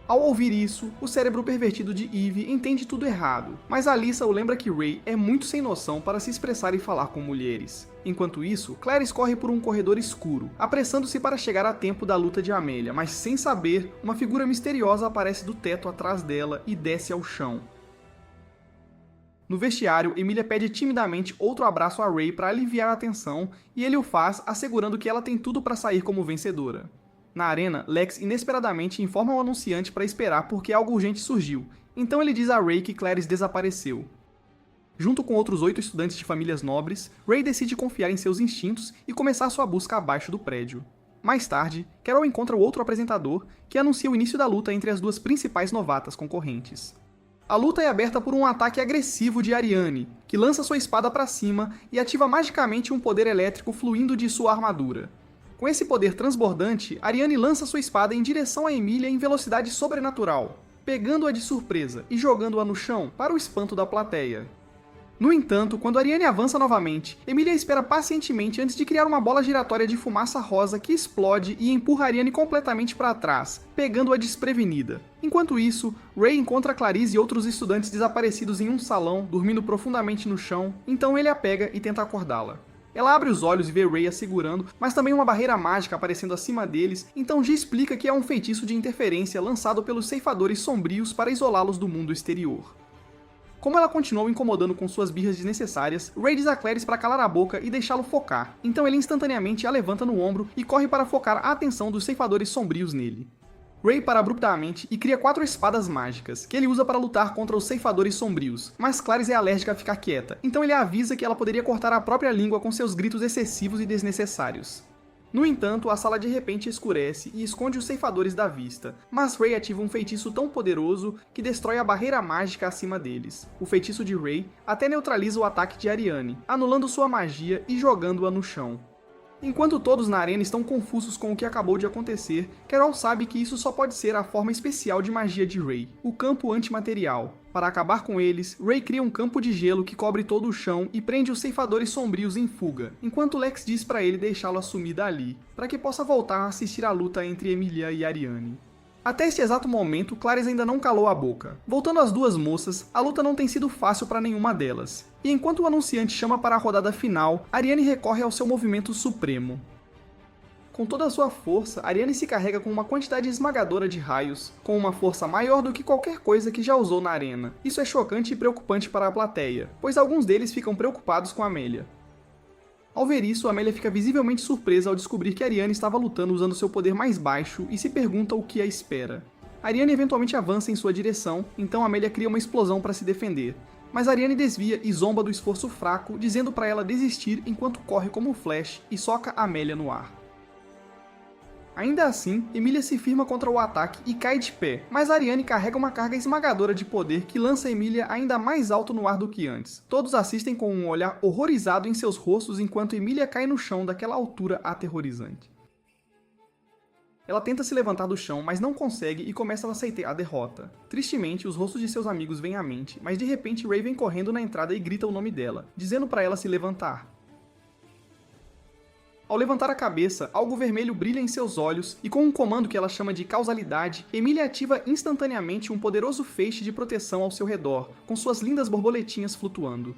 Ao ouvir isso, o cérebro pervertido de Eve entende tudo errado, mas Alyssa o lembra que Ray é muito sem noção para se expressar e falar com mulheres. Enquanto isso, Clarice corre por um corredor escuro, apressando-se para chegar a tempo da luta de Amélia, mas sem saber, uma figura misteriosa aparece do teto atrás dela e desce ao chão. No vestiário, Emilia pede timidamente outro abraço a Ray para aliviar a tensão, e ele o faz, assegurando que ela tem tudo para sair como vencedora. Na arena, Lex inesperadamente informa o anunciante para esperar porque algo urgente surgiu, então ele diz a Ray que Clarice desapareceu. Junto com outros 8 estudantes de famílias nobres, Ray decide confiar em seus instintos e começar sua busca abaixo do prédio. Mais tarde, Carol encontra o outro apresentador, que anuncia o início da luta entre as duas principais novatas concorrentes. A luta é aberta por um ataque agressivo de Ariane, que lança sua espada para cima e ativa magicamente um poder elétrico fluindo de sua armadura. Com esse poder transbordante, Ariane lança sua espada em direção a Emilia em velocidade sobrenatural, pegando-a de surpresa e jogando-a no chão para o espanto da plateia. No entanto, quando Ariane avança novamente, Emilia espera pacientemente antes de criar uma bola giratória de fumaça rosa que explode e empurra Ariane completamente para trás, pegando-a desprevenida. Enquanto isso, Ray encontra Clarice e outros estudantes desaparecidos em um salão, dormindo profundamente no chão, então ele a pega e tenta acordá-la. Ela abre os olhos e vê Ray a segurando, mas também uma barreira mágica aparecendo acima deles, então G explica que é um feitiço de interferência lançado pelos ceifadores sombrios para isolá-los do mundo exterior. Como ela continuou incomodando com suas birras desnecessárias, Ray diz a Clarice para calar a boca e deixá-lo focar, então ele instantaneamente a levanta no ombro e corre para focar a atenção dos ceifadores sombrios nele. Ray para abruptamente e cria 4 espadas mágicas, que ele usa para lutar contra os ceifadores sombrios, mas Clarice é alérgica a ficar quieta, então ele a avisa que ela poderia cortar a própria língua com seus gritos excessivos e desnecessários. No entanto, a sala de repente escurece e esconde os ceifadores da vista, mas Ray ativa um feitiço tão poderoso que destrói a barreira mágica acima deles. O feitiço de Ray até neutraliza o ataque de Ariane, anulando sua magia e jogando-a no chão. Enquanto todos na arena estão confusos com o que acabou de acontecer, Carol sabe que isso só pode ser a forma especial de magia de Ray, o campo antimaterial. Para acabar com eles, Ray cria um campo de gelo que cobre todo o chão e prende os ceifadores sombrios em fuga, enquanto Lex diz para ele deixá-lo assumir dali, para que possa voltar a assistir a luta entre Emilia e Ariane. Até este exato momento, Clarice ainda não calou a boca. Voltando às duas moças, a luta não tem sido fácil para nenhuma delas. E enquanto o anunciante chama para a rodada final, Ariane recorre ao seu movimento supremo. Com toda a sua força, Ariane se carrega com uma quantidade esmagadora de raios, com uma força maior do que qualquer coisa que já usou na arena. Isso é chocante e preocupante para a plateia, pois alguns deles ficam preocupados com Amélia. Ao ver isso, Amélia fica visivelmente surpresa ao descobrir que Ariane estava lutando usando seu poder mais baixo e se pergunta o que a espera. Ariane eventualmente avança em sua direção, então Amélia cria uma explosão para se defender. Mas Ariane desvia e zomba do esforço fraco, dizendo para ela desistir enquanto corre como Flash e soca Amélia no ar. Ainda assim, Emilia se firma contra o ataque e cai de pé, mas Ariane carrega uma carga esmagadora de poder que lança Emilia ainda mais alto no ar do que antes. Todos assistem com um olhar horrorizado em seus rostos enquanto Emilia cai no chão daquela altura aterrorizante. Ela tenta se levantar do chão, mas não consegue e começa a aceitar a derrota. Tristemente, os rostos de seus amigos vêm à mente, mas de repente Ray vem correndo na entrada e grita o nome dela, dizendo para ela se levantar. Ao levantar a cabeça, algo vermelho brilha em seus olhos e com um comando que ela chama de causalidade, Emilia ativa instantaneamente um poderoso feixe de proteção ao seu redor, com suas lindas borboletinhas flutuando.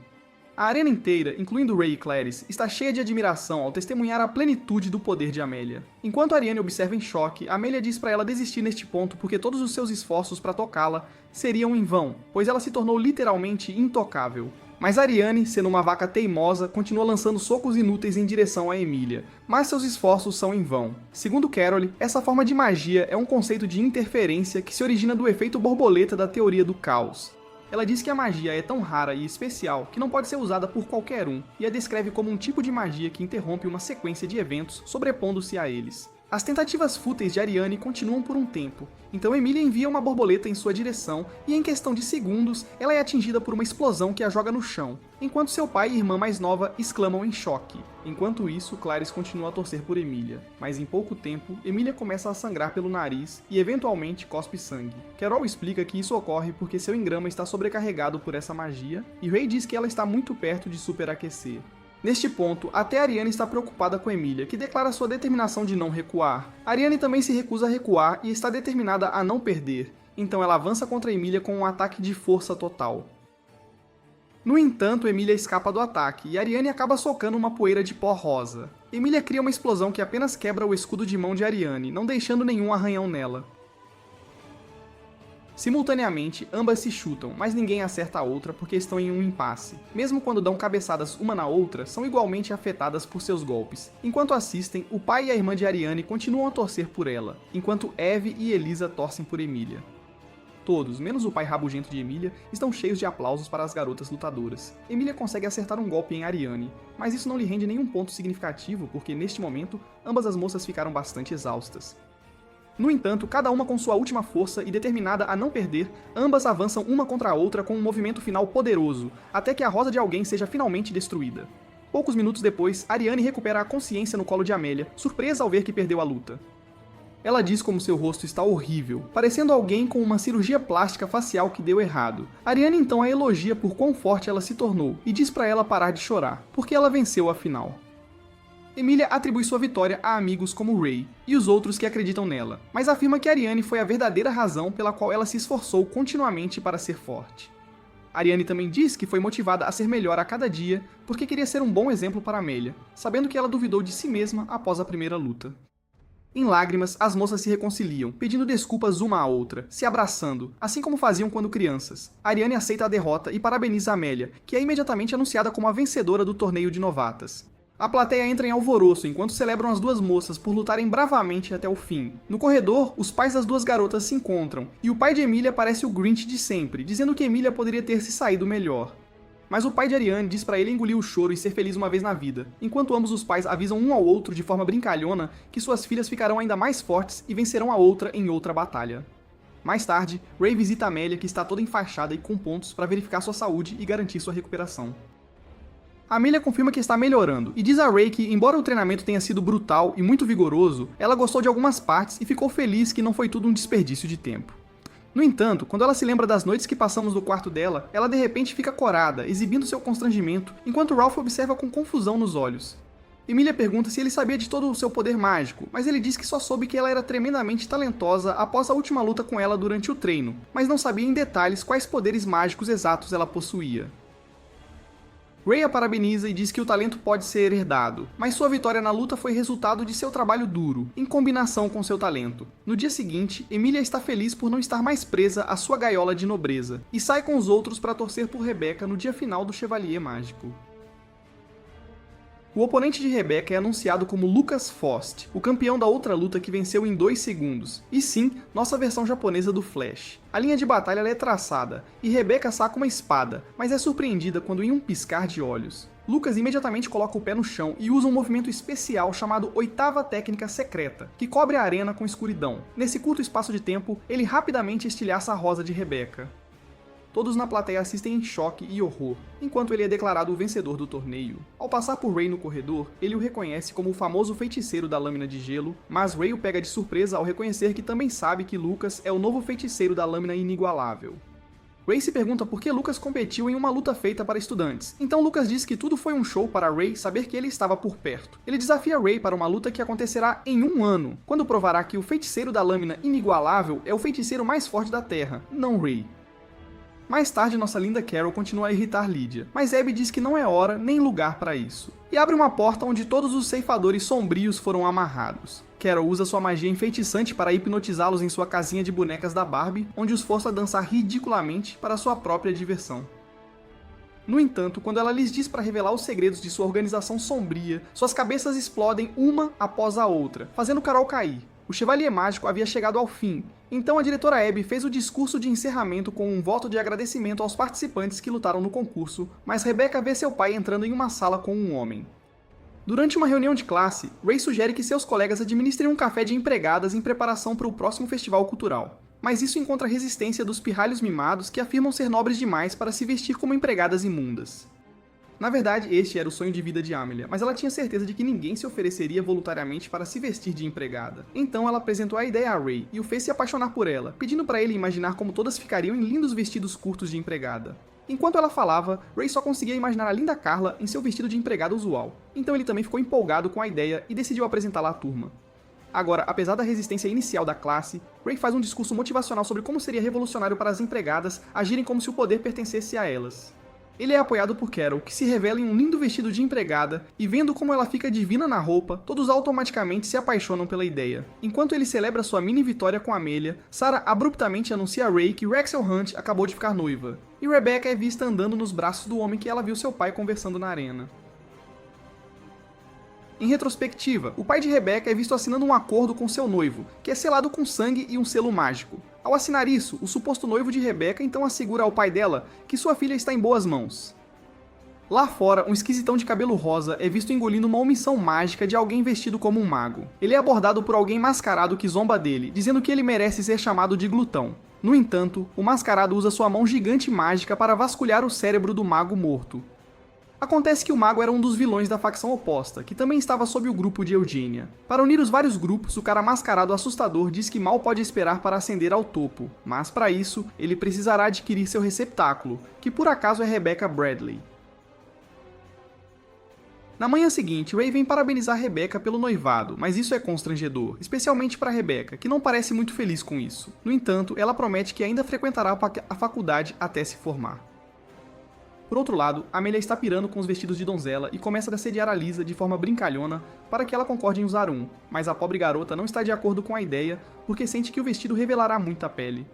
A arena inteira, incluindo Ray e Clarice, está cheia de admiração ao testemunhar a plenitude do poder de Amélia. Enquanto Ariane observa em choque, Amélia diz para ela desistir neste ponto porque todos os seus esforços para tocá-la seriam em vão, pois ela se tornou literalmente intocável. Mas Ariane, sendo uma vaca teimosa, continua lançando socos inúteis em direção a Emilia, mas seus esforços são em vão. Segundo Carol, essa forma de magia é um conceito de interferência que se origina do efeito borboleta da teoria do caos. Ela diz que a magia é tão rara e especial que não pode ser usada por qualquer um, e a descreve como um tipo de magia que interrompe uma sequência de eventos sobrepondo-se a eles. As tentativas fúteis de Ariane continuam por um tempo, então Emilia envia uma borboleta em sua direção e em questão de segundos ela é atingida por uma explosão que a joga no chão, enquanto seu pai e irmã mais nova exclamam em choque. Enquanto isso, Clarice continua a torcer por Emilia, mas em pouco tempo, Emilia começa a sangrar pelo nariz e eventualmente cospe sangue. Carol explica que isso ocorre porque seu engrama está sobrecarregado por essa magia, e Ray diz que ela está muito perto de superaquecer. Neste ponto, até Ariane está preocupada com Emilia, que declara sua determinação de não recuar. Ariane também se recusa a recuar e está determinada a não perder, então ela avança contra Emilia com um ataque de força total. No entanto, Emilia escapa do ataque e Ariane acaba socando uma poeira de pó rosa. Emilia cria uma explosão que apenas quebra o escudo de mão de Ariane, não deixando nenhum arranhão nela. Simultaneamente, ambas se chutam, mas ninguém acerta a outra porque estão em um impasse. Mesmo quando dão cabeçadas uma na outra, são igualmente afetadas por seus golpes. Enquanto assistem, o pai e a irmã de Ariane continuam a torcer por ela, enquanto Eve e Elisa torcem por Emilia. Todos, menos o pai rabugento de Emilia, estão cheios de aplausos para as garotas lutadoras. Emilia consegue acertar um golpe em Ariane, mas isso não lhe rende nenhum ponto significativo porque, neste momento, ambas as moças ficaram bastante exaustas. No entanto, cada uma com sua última força e determinada a não perder, ambas avançam uma contra a outra com um movimento final poderoso, até que a rosa de alguém seja finalmente destruída. Poucos minutos depois, Ariane recupera a consciência no colo de Amélia, surpresa ao ver que perdeu a luta. Ela diz como seu rosto está horrível, parecendo alguém com uma cirurgia plástica facial que deu errado. Ariane então a elogia por quão forte ela se tornou e diz para ela parar de chorar, porque ela venceu afinal. Emilia atribui sua vitória a amigos como Ray e os outros que acreditam nela, mas afirma que Ariane foi a verdadeira razão pela qual ela se esforçou continuamente para ser forte. Ariane também diz que foi motivada a ser melhor a cada dia porque queria ser um bom exemplo para Amélia, sabendo que ela duvidou de si mesma após a primeira luta. Em lágrimas, as moças se reconciliam, pedindo desculpas uma à outra, se abraçando, assim como faziam quando crianças. Ariane aceita a derrota e parabeniza Amélia, que é imediatamente anunciada como a vencedora do torneio de novatas. A plateia entra em alvoroço enquanto celebram as duas moças por lutarem bravamente até o fim. No corredor, os pais das duas garotas se encontram, e o pai de Emilia parece o Grinch de sempre, dizendo que Emilia poderia ter se saído melhor. Mas o pai de Ariane diz para ele engolir o choro e ser feliz uma vez na vida, enquanto ambos os pais avisam um ao outro de forma brincalhona que suas filhas ficarão ainda mais fortes e vencerão a outra em outra batalha. Mais tarde, Ray visita Amélia, que está toda enfaixada e com pontos, para verificar sua saúde e garantir sua recuperação. Amélia confirma que está melhorando e diz a Ray que, embora o treinamento tenha sido brutal e muito vigoroso, ela gostou de algumas partes e ficou feliz que não foi tudo um desperdício de tempo. No entanto, quando ela se lembra das noites que passamos no quarto dela, ela de repente fica corada, exibindo seu constrangimento, enquanto Ralph observa com confusão nos olhos. Emilia pergunta se ele sabia de todo o seu poder mágico, mas ele diz que só soube que ela era tremendamente talentosa após a última luta com ela durante o treino, mas não sabia em detalhes quais poderes mágicos exatos ela possuía. Ray a parabeniza e diz que o talento pode ser herdado, mas sua vitória na luta foi resultado de seu trabalho duro, em combinação com seu talento. No dia seguinte, Emilia está feliz por não estar mais presa à sua gaiola de nobreza, e sai com os outros para torcer por Rebecca no dia final do Chevalier Mágico. O oponente de Rebecca é anunciado como Lucas Faust, o campeão da outra luta que venceu em 2 segundos, e sim, nossa versão japonesa do Flash. A linha de batalha é traçada, e Rebecca saca uma espada, mas é surpreendida quando em um piscar de olhos. Lucas imediatamente coloca o pé no chão e usa um movimento especial chamado Oitava Técnica Secreta, que cobre a arena com escuridão. Nesse curto espaço de tempo, ele rapidamente estilhaça a rosa de Rebecca. Todos na plateia assistem em choque e horror, enquanto ele é declarado o vencedor do torneio. Ao passar por Ray no corredor, ele o reconhece como o famoso feiticeiro da lâmina de gelo, mas Ray o pega de surpresa ao reconhecer que também sabe que Lucas é o novo feiticeiro da lâmina inigualável. Ray se pergunta por que Lucas competiu em uma luta feita para estudantes, então Lucas diz que tudo foi um show para Ray saber que ele estava por perto. Ele desafia Ray para uma luta que acontecerá em 1 ano, quando provará que o feiticeiro da lâmina inigualável é o feiticeiro mais forte da Terra, não Ray. Mais tarde, nossa linda Carol continua a irritar Lydia, mas Abby diz que não é hora nem lugar para isso, e abre uma porta onde todos os ceifadores sombrios foram amarrados. Carol usa sua magia enfeitiçante para hipnotizá-los em sua casinha de bonecas da Barbie, onde os força a dançar ridiculamente para sua própria diversão. No entanto, quando ela lhes diz para revelar os segredos de sua organização sombria, suas cabeças explodem uma após a outra, fazendo Carol cair. O Chevalier Mágico havia chegado ao fim, então a diretora Abby fez o discurso de encerramento com um voto de agradecimento aos participantes que lutaram no concurso, mas Rebecca vê seu pai entrando em uma sala com um homem. Durante uma reunião de classe, Ray sugere que seus colegas administrem um café de empregadas em preparação para o próximo festival cultural. Mas isso encontra resistência dos pirralhos mimados que afirmam ser nobres demais para se vestir como empregadas imundas. Na verdade, este era o sonho de vida de Amélia, mas ela tinha certeza de que ninguém se ofereceria voluntariamente para se vestir de empregada. Então ela apresentou a ideia a Ray e o fez se apaixonar por ela, pedindo para ele imaginar como todas ficariam em lindos vestidos curtos de empregada. Enquanto ela falava, Ray só conseguia imaginar a linda Carla em seu vestido de empregada usual, então ele também ficou empolgado com a ideia e decidiu apresentá-la à turma. Agora, apesar da resistência inicial da classe, Ray faz um discurso motivacional sobre como seria revolucionário para as empregadas agirem como se o poder pertencesse a elas. Ele é apoiado por Carol, que se revela em um lindo vestido de empregada, e vendo como ela fica divina na roupa, todos automaticamente se apaixonam pela ideia. Enquanto ele celebra sua mini vitória com Amelia, Sarah abruptamente anuncia a Ray que Rexel Hunt acabou de ficar noiva, e Rebecca é vista andando nos braços do homem que ela viu seu pai conversando na arena. Em retrospectiva, o pai de Rebecca é visto assinando um acordo com seu noivo, que é selado com sangue e um selo mágico. Ao assinar isso, o suposto noivo de Rebecca então assegura ao pai dela que sua filha está em boas mãos. Lá fora, um esquisitão de cabelo rosa é visto engolindo uma omissão mágica de alguém vestido como um mago. Ele é abordado por alguém mascarado que zomba dele, dizendo que ele merece ser chamado de glutão. No entanto, o mascarado usa sua mão gigante mágica para vasculhar o cérebro do mago morto. Acontece que o mago era um dos vilões da facção oposta, que também estava sob o grupo de Eugenia. Para unir os vários grupos, o cara mascarado assustador diz que mal pode esperar para ascender ao topo, mas para isso, ele precisará adquirir seu receptáculo, que por acaso é Rebecca Bradley. Na manhã seguinte, Ray vem parabenizar Rebecca pelo noivado, mas isso é constrangedor, especialmente para Rebecca, que não parece muito feliz com isso. No entanto, ela promete que ainda frequentará a faculdade até se formar. Por outro lado, Amelia está pirando com os vestidos de donzela e começa a assediar a Lisa de forma brincalhona para que ela concorde em usar um, mas a pobre garota não está de acordo com a ideia porque sente que o vestido revelará muita pele.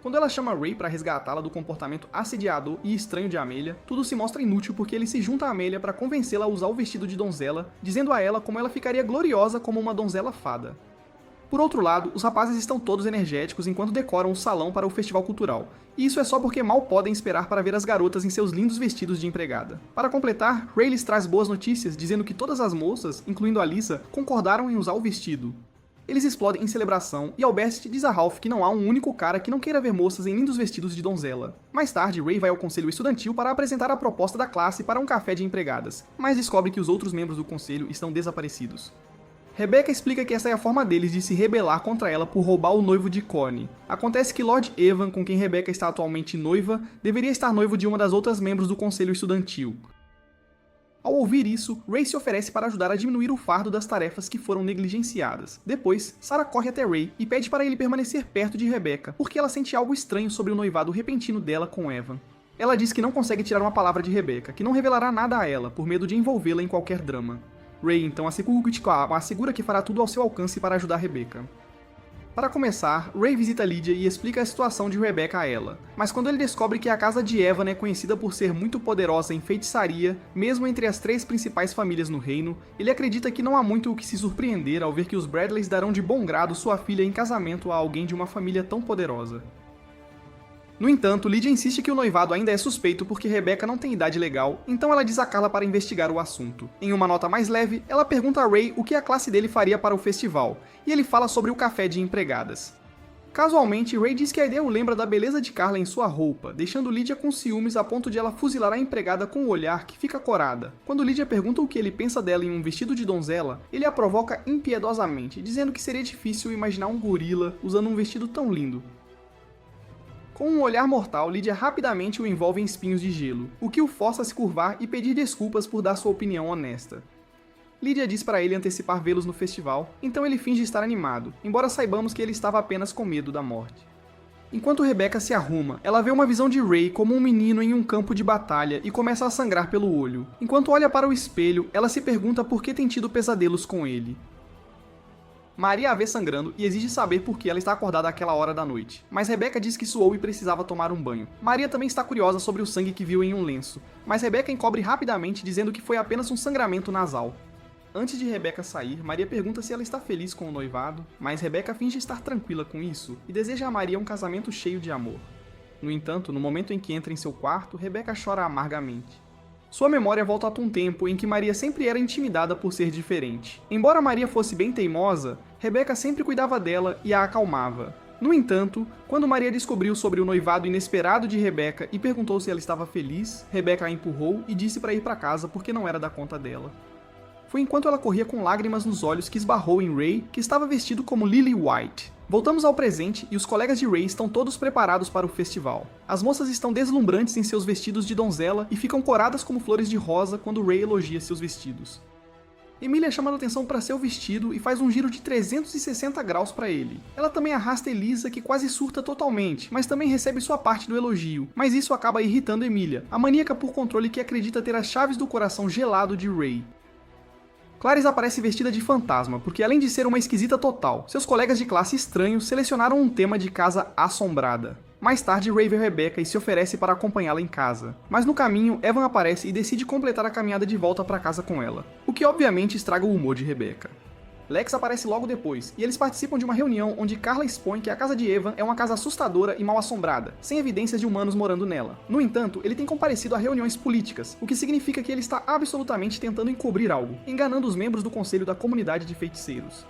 Quando ela chama Ray para resgatá-la do comportamento assediador e estranho de Amelia, tudo se mostra inútil porque ele se junta a Amelia para convencê-la a usar o vestido de donzela, dizendo a ela como ela ficaria gloriosa como uma donzela fada. Por outro lado, os rapazes estão todos energéticos enquanto decoram o salão para o festival cultural, e isso é só porque mal podem esperar para ver as garotas em seus lindos vestidos de empregada. Para completar, Ray lhes traz boas notícias, dizendo que todas as moças, incluindo a Lisa, concordaram em usar o vestido. Eles explodem em celebração, e Albert diz a Ralph que não há um único cara que não queira ver moças em lindos vestidos de donzela. Mais tarde, Ray vai ao conselho estudantil para apresentar a proposta da classe para um café de empregadas, mas descobre que os outros membros do conselho estão desaparecidos. Rebecca explica que essa é a forma deles de se rebelar contra ela por roubar o noivo de Connie. Acontece que Lord Evan, com quem Rebecca está atualmente noiva, deveria estar noivo de uma das outras membros do conselho estudantil. Ao ouvir isso, Ray se oferece para ajudar a diminuir o fardo das tarefas que foram negligenciadas. Depois, Sarah corre até Ray e pede para ele permanecer perto de Rebecca, porque ela sente algo estranho sobre o noivado repentino dela com Evan. Ela diz que não consegue tirar uma palavra de Rebecca, que não revelará nada a ela, por medo de envolvê-la em qualquer drama. Ray então assegura que fará tudo ao seu alcance para ajudar Rebecca. Para começar, Ray visita Lydia e explica a situação de Rebecca a ela, mas quando ele descobre que a casa de Evan é conhecida por ser muito poderosa em feitiçaria, mesmo entre as 3 principais famílias no reino, ele acredita que não há muito o que se surpreender ao ver que os Bradleys darão de bom grado sua filha em casamento a alguém de uma família tão poderosa. No entanto, Lydia insiste que o noivado ainda é suspeito porque Rebecca não tem idade legal, então ela diz a Carla para investigar o assunto. Em uma nota mais leve, ela pergunta a Ray o que a classe dele faria para o festival, e ele fala sobre o café de empregadas. Casualmente, Ray diz que a ideia o lembra da beleza de Carla em sua roupa, deixando Lydia com ciúmes a ponto de ela fuzilar a empregada com o olhar que fica corada. Quando Lydia pergunta o que ele pensa dela em um vestido de donzela, ele a provoca impiedosamente, dizendo que seria difícil imaginar um gorila usando um vestido tão lindo. Com um olhar mortal, Lydia rapidamente o envolve em espinhos de gelo, o que o força a se curvar e pedir desculpas por dar sua opinião honesta. Lydia diz para ele antecipar vê-los no festival, então ele finge estar animado, embora saibamos que ele estava apenas com medo da morte. Enquanto Rebecca se arruma, ela vê uma visão de Ray como um menino em um campo de batalha e começa a sangrar pelo olho. Enquanto olha para o espelho, ela se pergunta por que tem tido pesadelos com ele. Maria a vê sangrando e exige saber por que ela está acordada àquela hora da noite, mas Rebecca diz que suou e precisava tomar um banho. Maria também está curiosa sobre o sangue que viu em um lenço, mas Rebecca encobre rapidamente dizendo que foi apenas um sangramento nasal. Antes de Rebecca sair, Maria pergunta se ela está feliz com o noivado, mas Rebecca finge estar tranquila com isso e deseja a Maria um casamento cheio de amor. No entanto, no momento em que entra em seu quarto, Rebecca chora amargamente. Sua memória volta a um tempo em que Maria sempre era intimidada por ser diferente. Embora Maria fosse bem teimosa, Rebecca sempre cuidava dela e a acalmava. No entanto, quando Maria descobriu sobre o noivado inesperado de Rebecca e perguntou se ela estava feliz, Rebecca a empurrou e disse para ir para casa porque não era da conta dela. Foi enquanto ela corria com lágrimas nos olhos que esbarrou em Ray, que estava vestido como Lily White. Voltamos ao presente e os colegas de Ray estão todos preparados para o festival. As moças estão deslumbrantes em seus vestidos de donzela e ficam coradas como flores de rosa quando Ray elogia seus vestidos. Emilia chama a atenção para seu vestido e faz um giro de 360 graus para ele. Ela também arrasta Elisa, que quase surta totalmente, mas também recebe sua parte do elogio, mas isso acaba irritando Emilia, a maníaca por controle que acredita ter as chaves do coração gelado de Ray. Clarice aparece vestida de fantasma, porque além de ser uma esquisita total, seus colegas de classe estranhos selecionaram um tema de casa assombrada. Mais tarde, Ray vê Rebecca e se oferece para acompanhá-la em casa. Mas no caminho, Evan aparece e decide completar a caminhada de volta para casa com ela, o que obviamente estraga o humor de Rebecca. Lex aparece logo depois, e eles participam de uma reunião onde Carla expõe que a casa de Evan é uma casa assustadora e mal assombrada, sem evidências de humanos morando nela. No entanto, ele tem comparecido a reuniões políticas, o que significa que ele está absolutamente tentando encobrir algo, enganando os membros do conselho da comunidade de feiticeiros.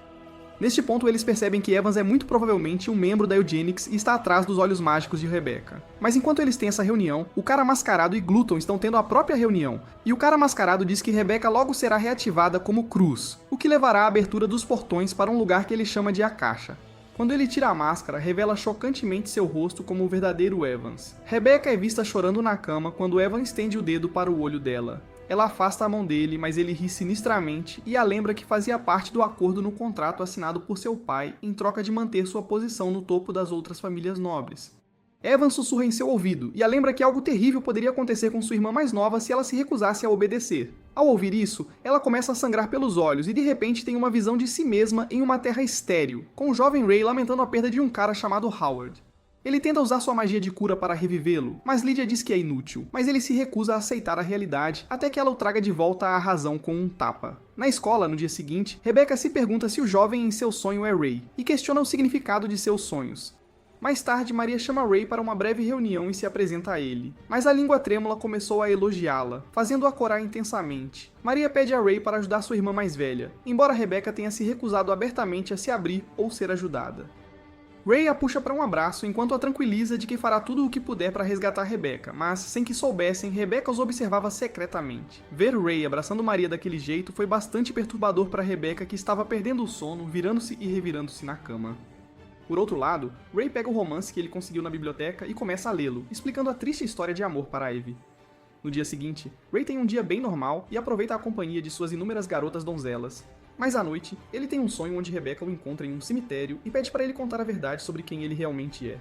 Neste ponto, eles percebem que Evans é muito provavelmente um membro da Eugenics e está atrás dos olhos mágicos de Rebecca. Mas enquanto eles têm essa reunião, o Cara Mascarado e Glutton estão tendo a própria reunião, e o Cara Mascarado diz que Rebecca logo será reativada como Cruz, o que levará à abertura dos portões para um lugar que ele chama de A Caixa. Quando ele tira a máscara, revela chocantemente seu rosto como o verdadeiro Evans. Rebecca é vista chorando na cama quando Evans estende o dedo para o olho dela. Ela afasta a mão dele, mas ele ri sinistramente e a lembra que fazia parte do acordo no contrato assinado por seu pai em troca de manter sua posição no topo das outras famílias nobres. Evan sussurra em seu ouvido e a lembra que algo terrível poderia acontecer com sua irmã mais nova se ela se recusasse a obedecer. Ao ouvir isso, ela começa a sangrar pelos olhos e de repente tem uma visão de si mesma em uma terra estéril, com o jovem Ray lamentando a perda de um cara chamado Howard. Ele tenta usar sua magia de cura para revivê-lo, mas Lydia diz que é inútil, mas ele se recusa a aceitar a realidade até que ela o traga de volta à razão com um tapa. Na escola, no dia seguinte, Rebecca se pergunta se o jovem em seu sonho é Ray, e questiona o significado de seus sonhos. Mais tarde, Maria chama Ray para uma breve reunião e se apresenta a ele, mas a língua trêmula começou a elogiá-la, fazendo-a corar intensamente. Maria pede a Ray para ajudar sua irmã mais velha, embora Rebecca tenha se recusado abertamente a se abrir ou ser ajudada. Ray a puxa para um abraço enquanto a tranquiliza de que fará tudo o que puder para resgatar Rebecca, mas, sem que soubessem, Rebecca os observava secretamente. Ver Ray abraçando Maria daquele jeito foi bastante perturbador para Rebecca, que estava perdendo o sono, virando-se e revirando-se na cama. Por outro lado, Ray pega o romance que ele conseguiu na biblioteca e começa a lê-lo, explicando a triste história de amor para Ivy. No dia seguinte, Ray tem um dia bem normal e aproveita a companhia de suas inúmeras garotas donzelas. Mas à noite, ele tem um sonho onde Rebecca o encontra em um cemitério e pede para ele contar a verdade sobre quem ele realmente é.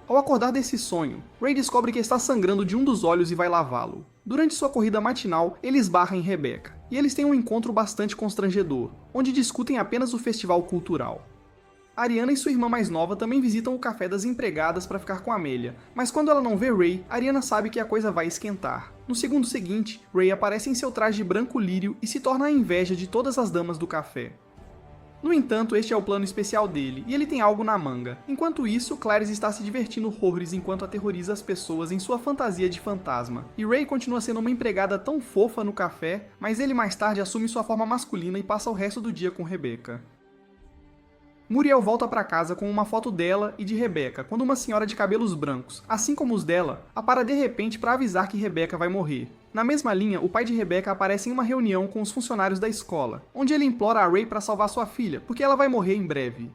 Ao acordar desse sonho, Ray descobre que está sangrando de um dos olhos e vai lavá-lo. Durante sua corrida matinal, ele esbarra em Rebecca, e eles têm um encontro bastante constrangedor, onde discutem apenas o festival cultural. Ariana e sua irmã mais nova também visitam o café das empregadas para ficar com Amelia, mas quando ela não vê Ray, Ariana sabe que a coisa vai esquentar. No segundo seguinte, Ray aparece em seu traje branco lírio e se torna a inveja de todas as damas do café. No entanto, este é o plano especial dele, e ele tem algo na manga. Enquanto isso, Clarice está se divertindo horrores enquanto aterroriza as pessoas em sua fantasia de fantasma. E Ray continua sendo uma empregada tão fofa no café, mas ele mais tarde assume sua forma masculina e passa o resto do dia com Rebecca. Muriel volta para casa com uma foto dela e de Rebecca, quando uma senhora de cabelos brancos, assim como os dela, apara de repente para avisar que Rebecca vai morrer. Na mesma linha, o pai de Rebecca aparece em uma reunião com os funcionários da escola, onde ele implora a Ray para salvar sua filha, porque ela vai morrer em breve.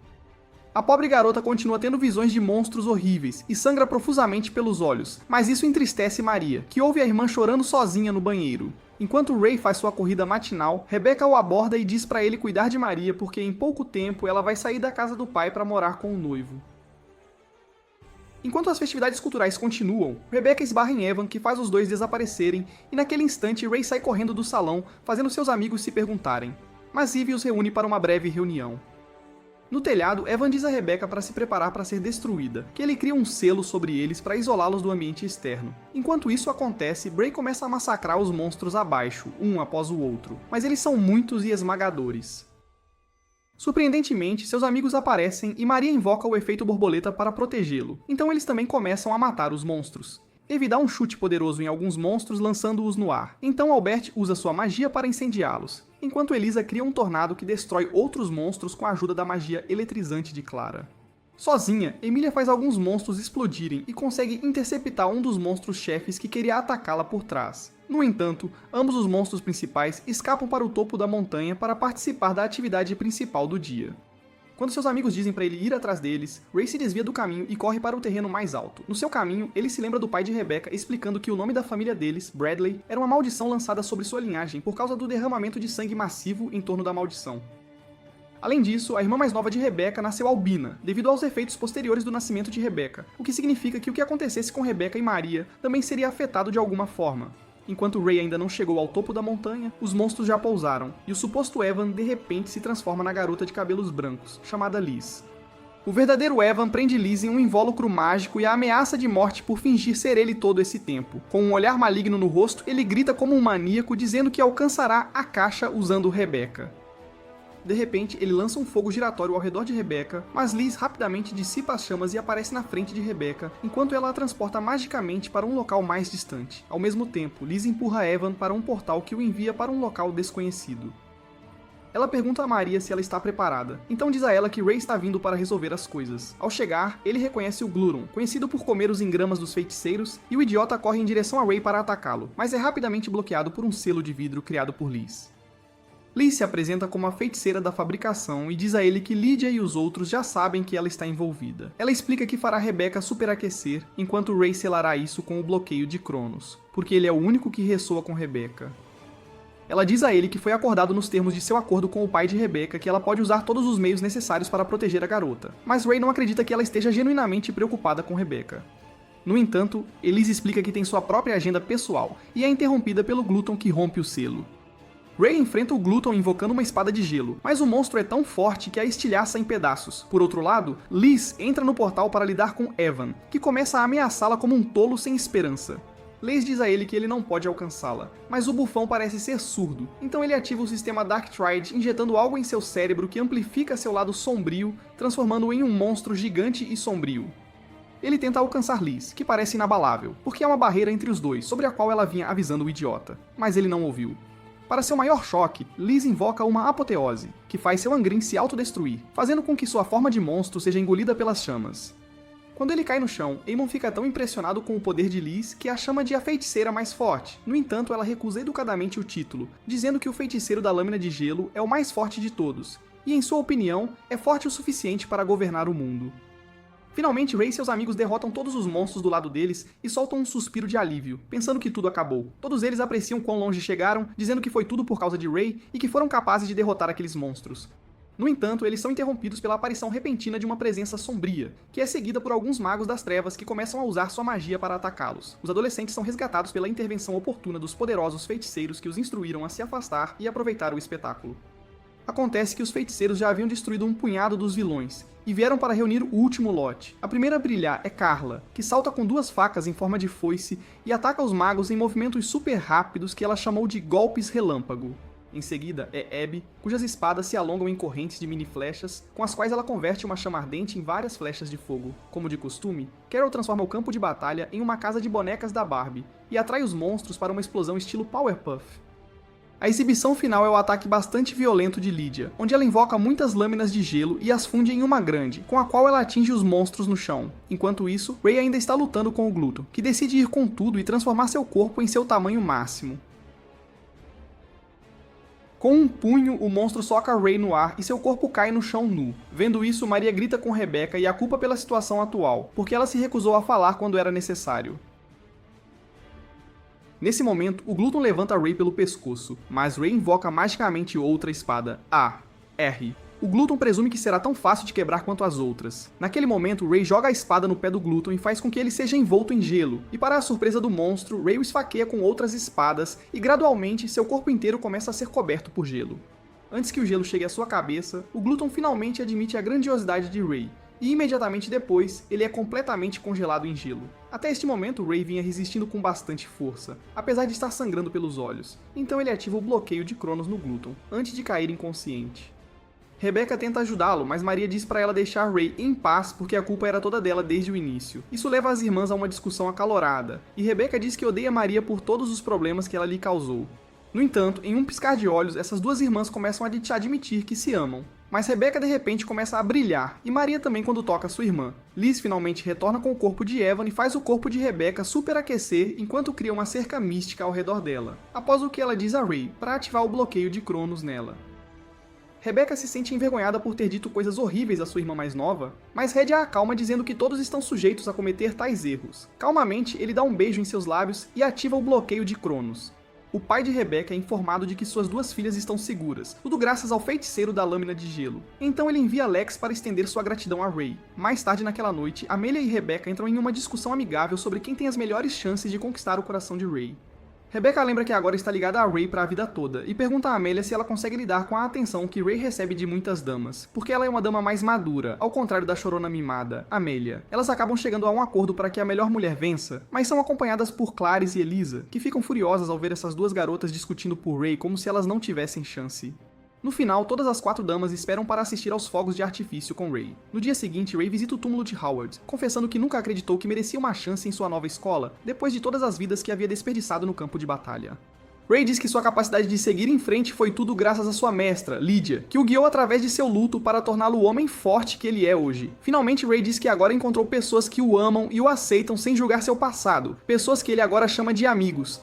A pobre garota continua tendo visões de monstros horríveis e sangra profusamente pelos olhos, mas isso entristece Maria, que ouve a irmã chorando sozinha no banheiro. Enquanto Ray faz sua corrida matinal, Rebecca o aborda e diz para ele cuidar de Maria porque em pouco tempo ela vai sair da casa do pai para morar com o noivo. Enquanto as festividades culturais continuam, Rebecca esbarra em Evan, que faz os dois desaparecerem, e naquele instante Ray sai correndo do salão, fazendo seus amigos se perguntarem. Mas Ivy os reúne para uma breve reunião. No telhado, Evan diz a Rebecca para se preparar para ser destruída, que ele cria um selo sobre eles para isolá-los do ambiente externo. Enquanto isso acontece, Bray começa a massacrar os monstros abaixo, um após o outro, mas eles são muitos e esmagadores. Surpreendentemente, seus amigos aparecem e Maria invoca o efeito borboleta para protegê-lo, então eles também começam a matar os monstros. Ivy dá um chute poderoso em alguns monstros lançando-os no ar, então Albert usa sua magia para incendiá-los, enquanto Elisa cria um tornado que destrói outros monstros com a ajuda da magia eletrizante de Clara. Sozinha, Emilia faz alguns monstros explodirem e consegue interceptar um dos monstros-chefes que queria atacá-la por trás. No entanto, ambos os monstros principais escapam para o topo da montanha para participar da atividade principal do dia. Quando seus amigos dizem para ele ir atrás deles, Ray se desvia do caminho e corre para o terreno mais alto. No seu caminho, ele se lembra do pai de Rebecca explicando que o nome da família deles, Bradley, era uma maldição lançada sobre sua linhagem por causa do derramamento de sangue massivo em torno da maldição. Além disso, a irmã mais nova de Rebecca nasceu albina, devido aos efeitos posteriores do nascimento de Rebecca, o que significa que o que acontecesse com Rebecca e Maria também seria afetado de alguma forma. Enquanto Ray ainda não chegou ao topo da montanha, os monstros já pousaram, e o suposto Evan de repente se transforma na garota de cabelos brancos, chamada Liz. O verdadeiro Evan prende Liz em um invólucro mágico e a ameaça de morte por fingir ser ele todo esse tempo. Com um olhar maligno no rosto, ele grita como um maníaco dizendo que alcançará a caixa usando Rebecca. De repente, ele lança um fogo giratório ao redor de Rebecca, mas Liz rapidamente dissipa as chamas e aparece na frente de Rebecca, enquanto ela a transporta magicamente para um local mais distante. Ao mesmo tempo, Liz empurra Evan para um portal que o envia para um local desconhecido. Ela pergunta a Maria se ela está preparada, então diz a ela que Ray está vindo para resolver as coisas. Ao chegar, ele reconhece o Gluton, conhecido por comer os engramas dos feiticeiros, e o idiota corre em direção a Ray para atacá-lo, mas é rapidamente bloqueado por um selo de vidro criado por Liz. Liz se apresenta como a feiticeira da fabricação e diz a ele que Lydia e os outros já sabem que ela está envolvida. Ela explica que fará Rebecca superaquecer, enquanto Ray selará isso com o bloqueio de Cronos, porque ele é o único que ressoa com Rebecca. Ela diz a ele que foi acordado nos termos de seu acordo com o pai de Rebecca que ela pode usar todos os meios necessários para proteger a garota, mas Ray não acredita que ela esteja genuinamente preocupada com Rebecca. No entanto, Elise explica que tem sua própria agenda pessoal e é interrompida pelo Gluton que rompe o selo. Ray enfrenta o Gluton invocando uma espada de gelo, mas o monstro é tão forte que a estilhaça em pedaços. Por outro lado, Liz entra no portal para lidar com Evan, que começa a ameaçá-la como um tolo sem esperança. Liz diz a ele que ele não pode alcançá-la, mas o bufão parece ser surdo, então ele ativa o sistema Dark Tride injetando algo em seu cérebro que amplifica seu lado sombrio, transformando-o em um monstro gigante e sombrio. Ele tenta alcançar Liz, que parece inabalável, porque há uma barreira entre os dois, sobre a qual ela vinha avisando o idiota, mas ele não ouviu. Para seu maior choque, Liz invoca uma apoteose, que faz seu Angrim se autodestruir, fazendo com que sua forma de monstro seja engolida pelas chamas. Quando ele cai no chão, Aemon fica tão impressionado com o poder de Liz que a chama de a feiticeira mais forte. No entanto, ela recusa educadamente o título, dizendo que o feiticeiro da lâmina de gelo é o mais forte de todos, e em sua opinião, é forte o suficiente para governar o mundo. Finalmente, Ray e seus amigos derrotam todos os monstros do lado deles e soltam um suspiro de alívio, pensando que tudo acabou. Todos eles apreciam quão longe chegaram, dizendo que foi tudo por causa de Ray e que foram capazes de derrotar aqueles monstros. No entanto, eles são interrompidos pela aparição repentina de uma presença sombria, que é seguida por alguns magos das trevas que começam a usar sua magia para atacá-los. Os adolescentes são resgatados pela intervenção oportuna dos poderosos feiticeiros que os instruíram a se afastar e aproveitar o espetáculo. Acontece que os feiticeiros já haviam destruído um punhado dos vilões, e vieram para reunir o último lote. A primeira a brilhar é Carla, que salta com duas facas em forma de foice e ataca os magos em movimentos super rápidos que ela chamou de golpes relâmpago. Em seguida é Abby, cujas espadas se alongam em correntes de mini flechas, com as quais ela converte uma chama ardente em várias flechas de fogo. Como de costume, Carol transforma o campo de batalha em uma casa de bonecas da Barbie, e atrai os monstros para uma explosão estilo Powerpuff. A exibição final é o ataque bastante violento de Lydia, onde ela invoca muitas lâminas de gelo e as funde em uma grande, com a qual ela atinge os monstros no chão. Enquanto isso, Ray ainda está lutando com o Gluton, que decide ir com tudo e transformar seu corpo em seu tamanho máximo. Com um punho, o monstro soca Ray no ar e seu corpo cai no chão nu. Vendo isso, Maria grita com Rebecca e a culpa pela situação atual, porque ela se recusou a falar quando era necessário. Nesse momento, o Gluton levanta Ray pelo pescoço, mas Ray invoca magicamente outra espada, a R. O Gluton presume que será tão fácil de quebrar quanto as outras. Naquele momento, Ray joga a espada no pé do Gluton e faz com que ele seja envolto em gelo, e para a surpresa do monstro, Ray o esfaqueia com outras espadas e gradualmente seu corpo inteiro começa a ser coberto por gelo. Antes que o gelo chegue à sua cabeça, o Gluton finalmente admite a grandiosidade de Ray, e imediatamente depois, ele é completamente congelado em gelo. Até este momento, Ray vinha resistindo com bastante força, apesar de estar sangrando pelos olhos, então ele ativa o bloqueio de Cronos no Gluton, antes de cair inconsciente. Rebecca tenta ajudá-lo, mas Maria diz para ela deixar Ray em paz porque a culpa era toda dela desde o início. Isso leva as irmãs a uma discussão acalorada, e Rebecca diz que odeia Maria por todos os problemas que ela lhe causou. No entanto, em um piscar de olhos, essas duas irmãs começam a admitir que se amam. Mas Rebecca de repente começa a brilhar, e Maria também quando toca sua irmã. Liz finalmente retorna com o corpo de Evan e faz o corpo de Rebecca superaquecer enquanto cria uma cerca mística ao redor dela, após o que ela diz a Ray para ativar o bloqueio de Cronos nela. Rebecca se sente envergonhada por ter dito coisas horríveis à sua irmã mais nova, mas Red a acalma dizendo que todos estão sujeitos a cometer tais erros. Calmamente, ele dá um beijo em seus lábios e ativa o bloqueio de Cronos. O pai de Rebecca é informado de que suas duas filhas estão seguras, tudo graças ao feiticeiro da lâmina de gelo. Então ele envia Lex para estender sua gratidão a Ray. Mais tarde naquela noite, Amelia e Rebecca entram em uma discussão amigável sobre quem tem as melhores chances de conquistar o coração de Ray. Rebecca lembra que agora está ligada a Ray para a vida toda, e pergunta a Amelia se ela consegue lidar com a atenção que Ray recebe de muitas damas, porque ela é uma dama mais madura, ao contrário da chorona mimada, Amelia. Elas acabam chegando a um acordo para que a melhor mulher vença, mas são acompanhadas por Clarice e Elisa, que ficam furiosas ao ver essas duas garotas discutindo por Ray como se elas não tivessem chance. No final, todas as 4 damas esperam para assistir aos fogos de artifício com Ray. No dia seguinte, Ray visita o túmulo de Howard, confessando que nunca acreditou que merecia uma chance em sua nova escola, depois de todas as vidas que havia desperdiçado no campo de batalha. Ray diz que sua capacidade de seguir em frente foi tudo graças à sua mestra, Lydia, que o guiou através de seu luto para torná-lo o homem forte que ele é hoje. Finalmente, Ray diz que agora encontrou pessoas que o amam e o aceitam sem julgar seu passado, pessoas que ele agora chama de amigos.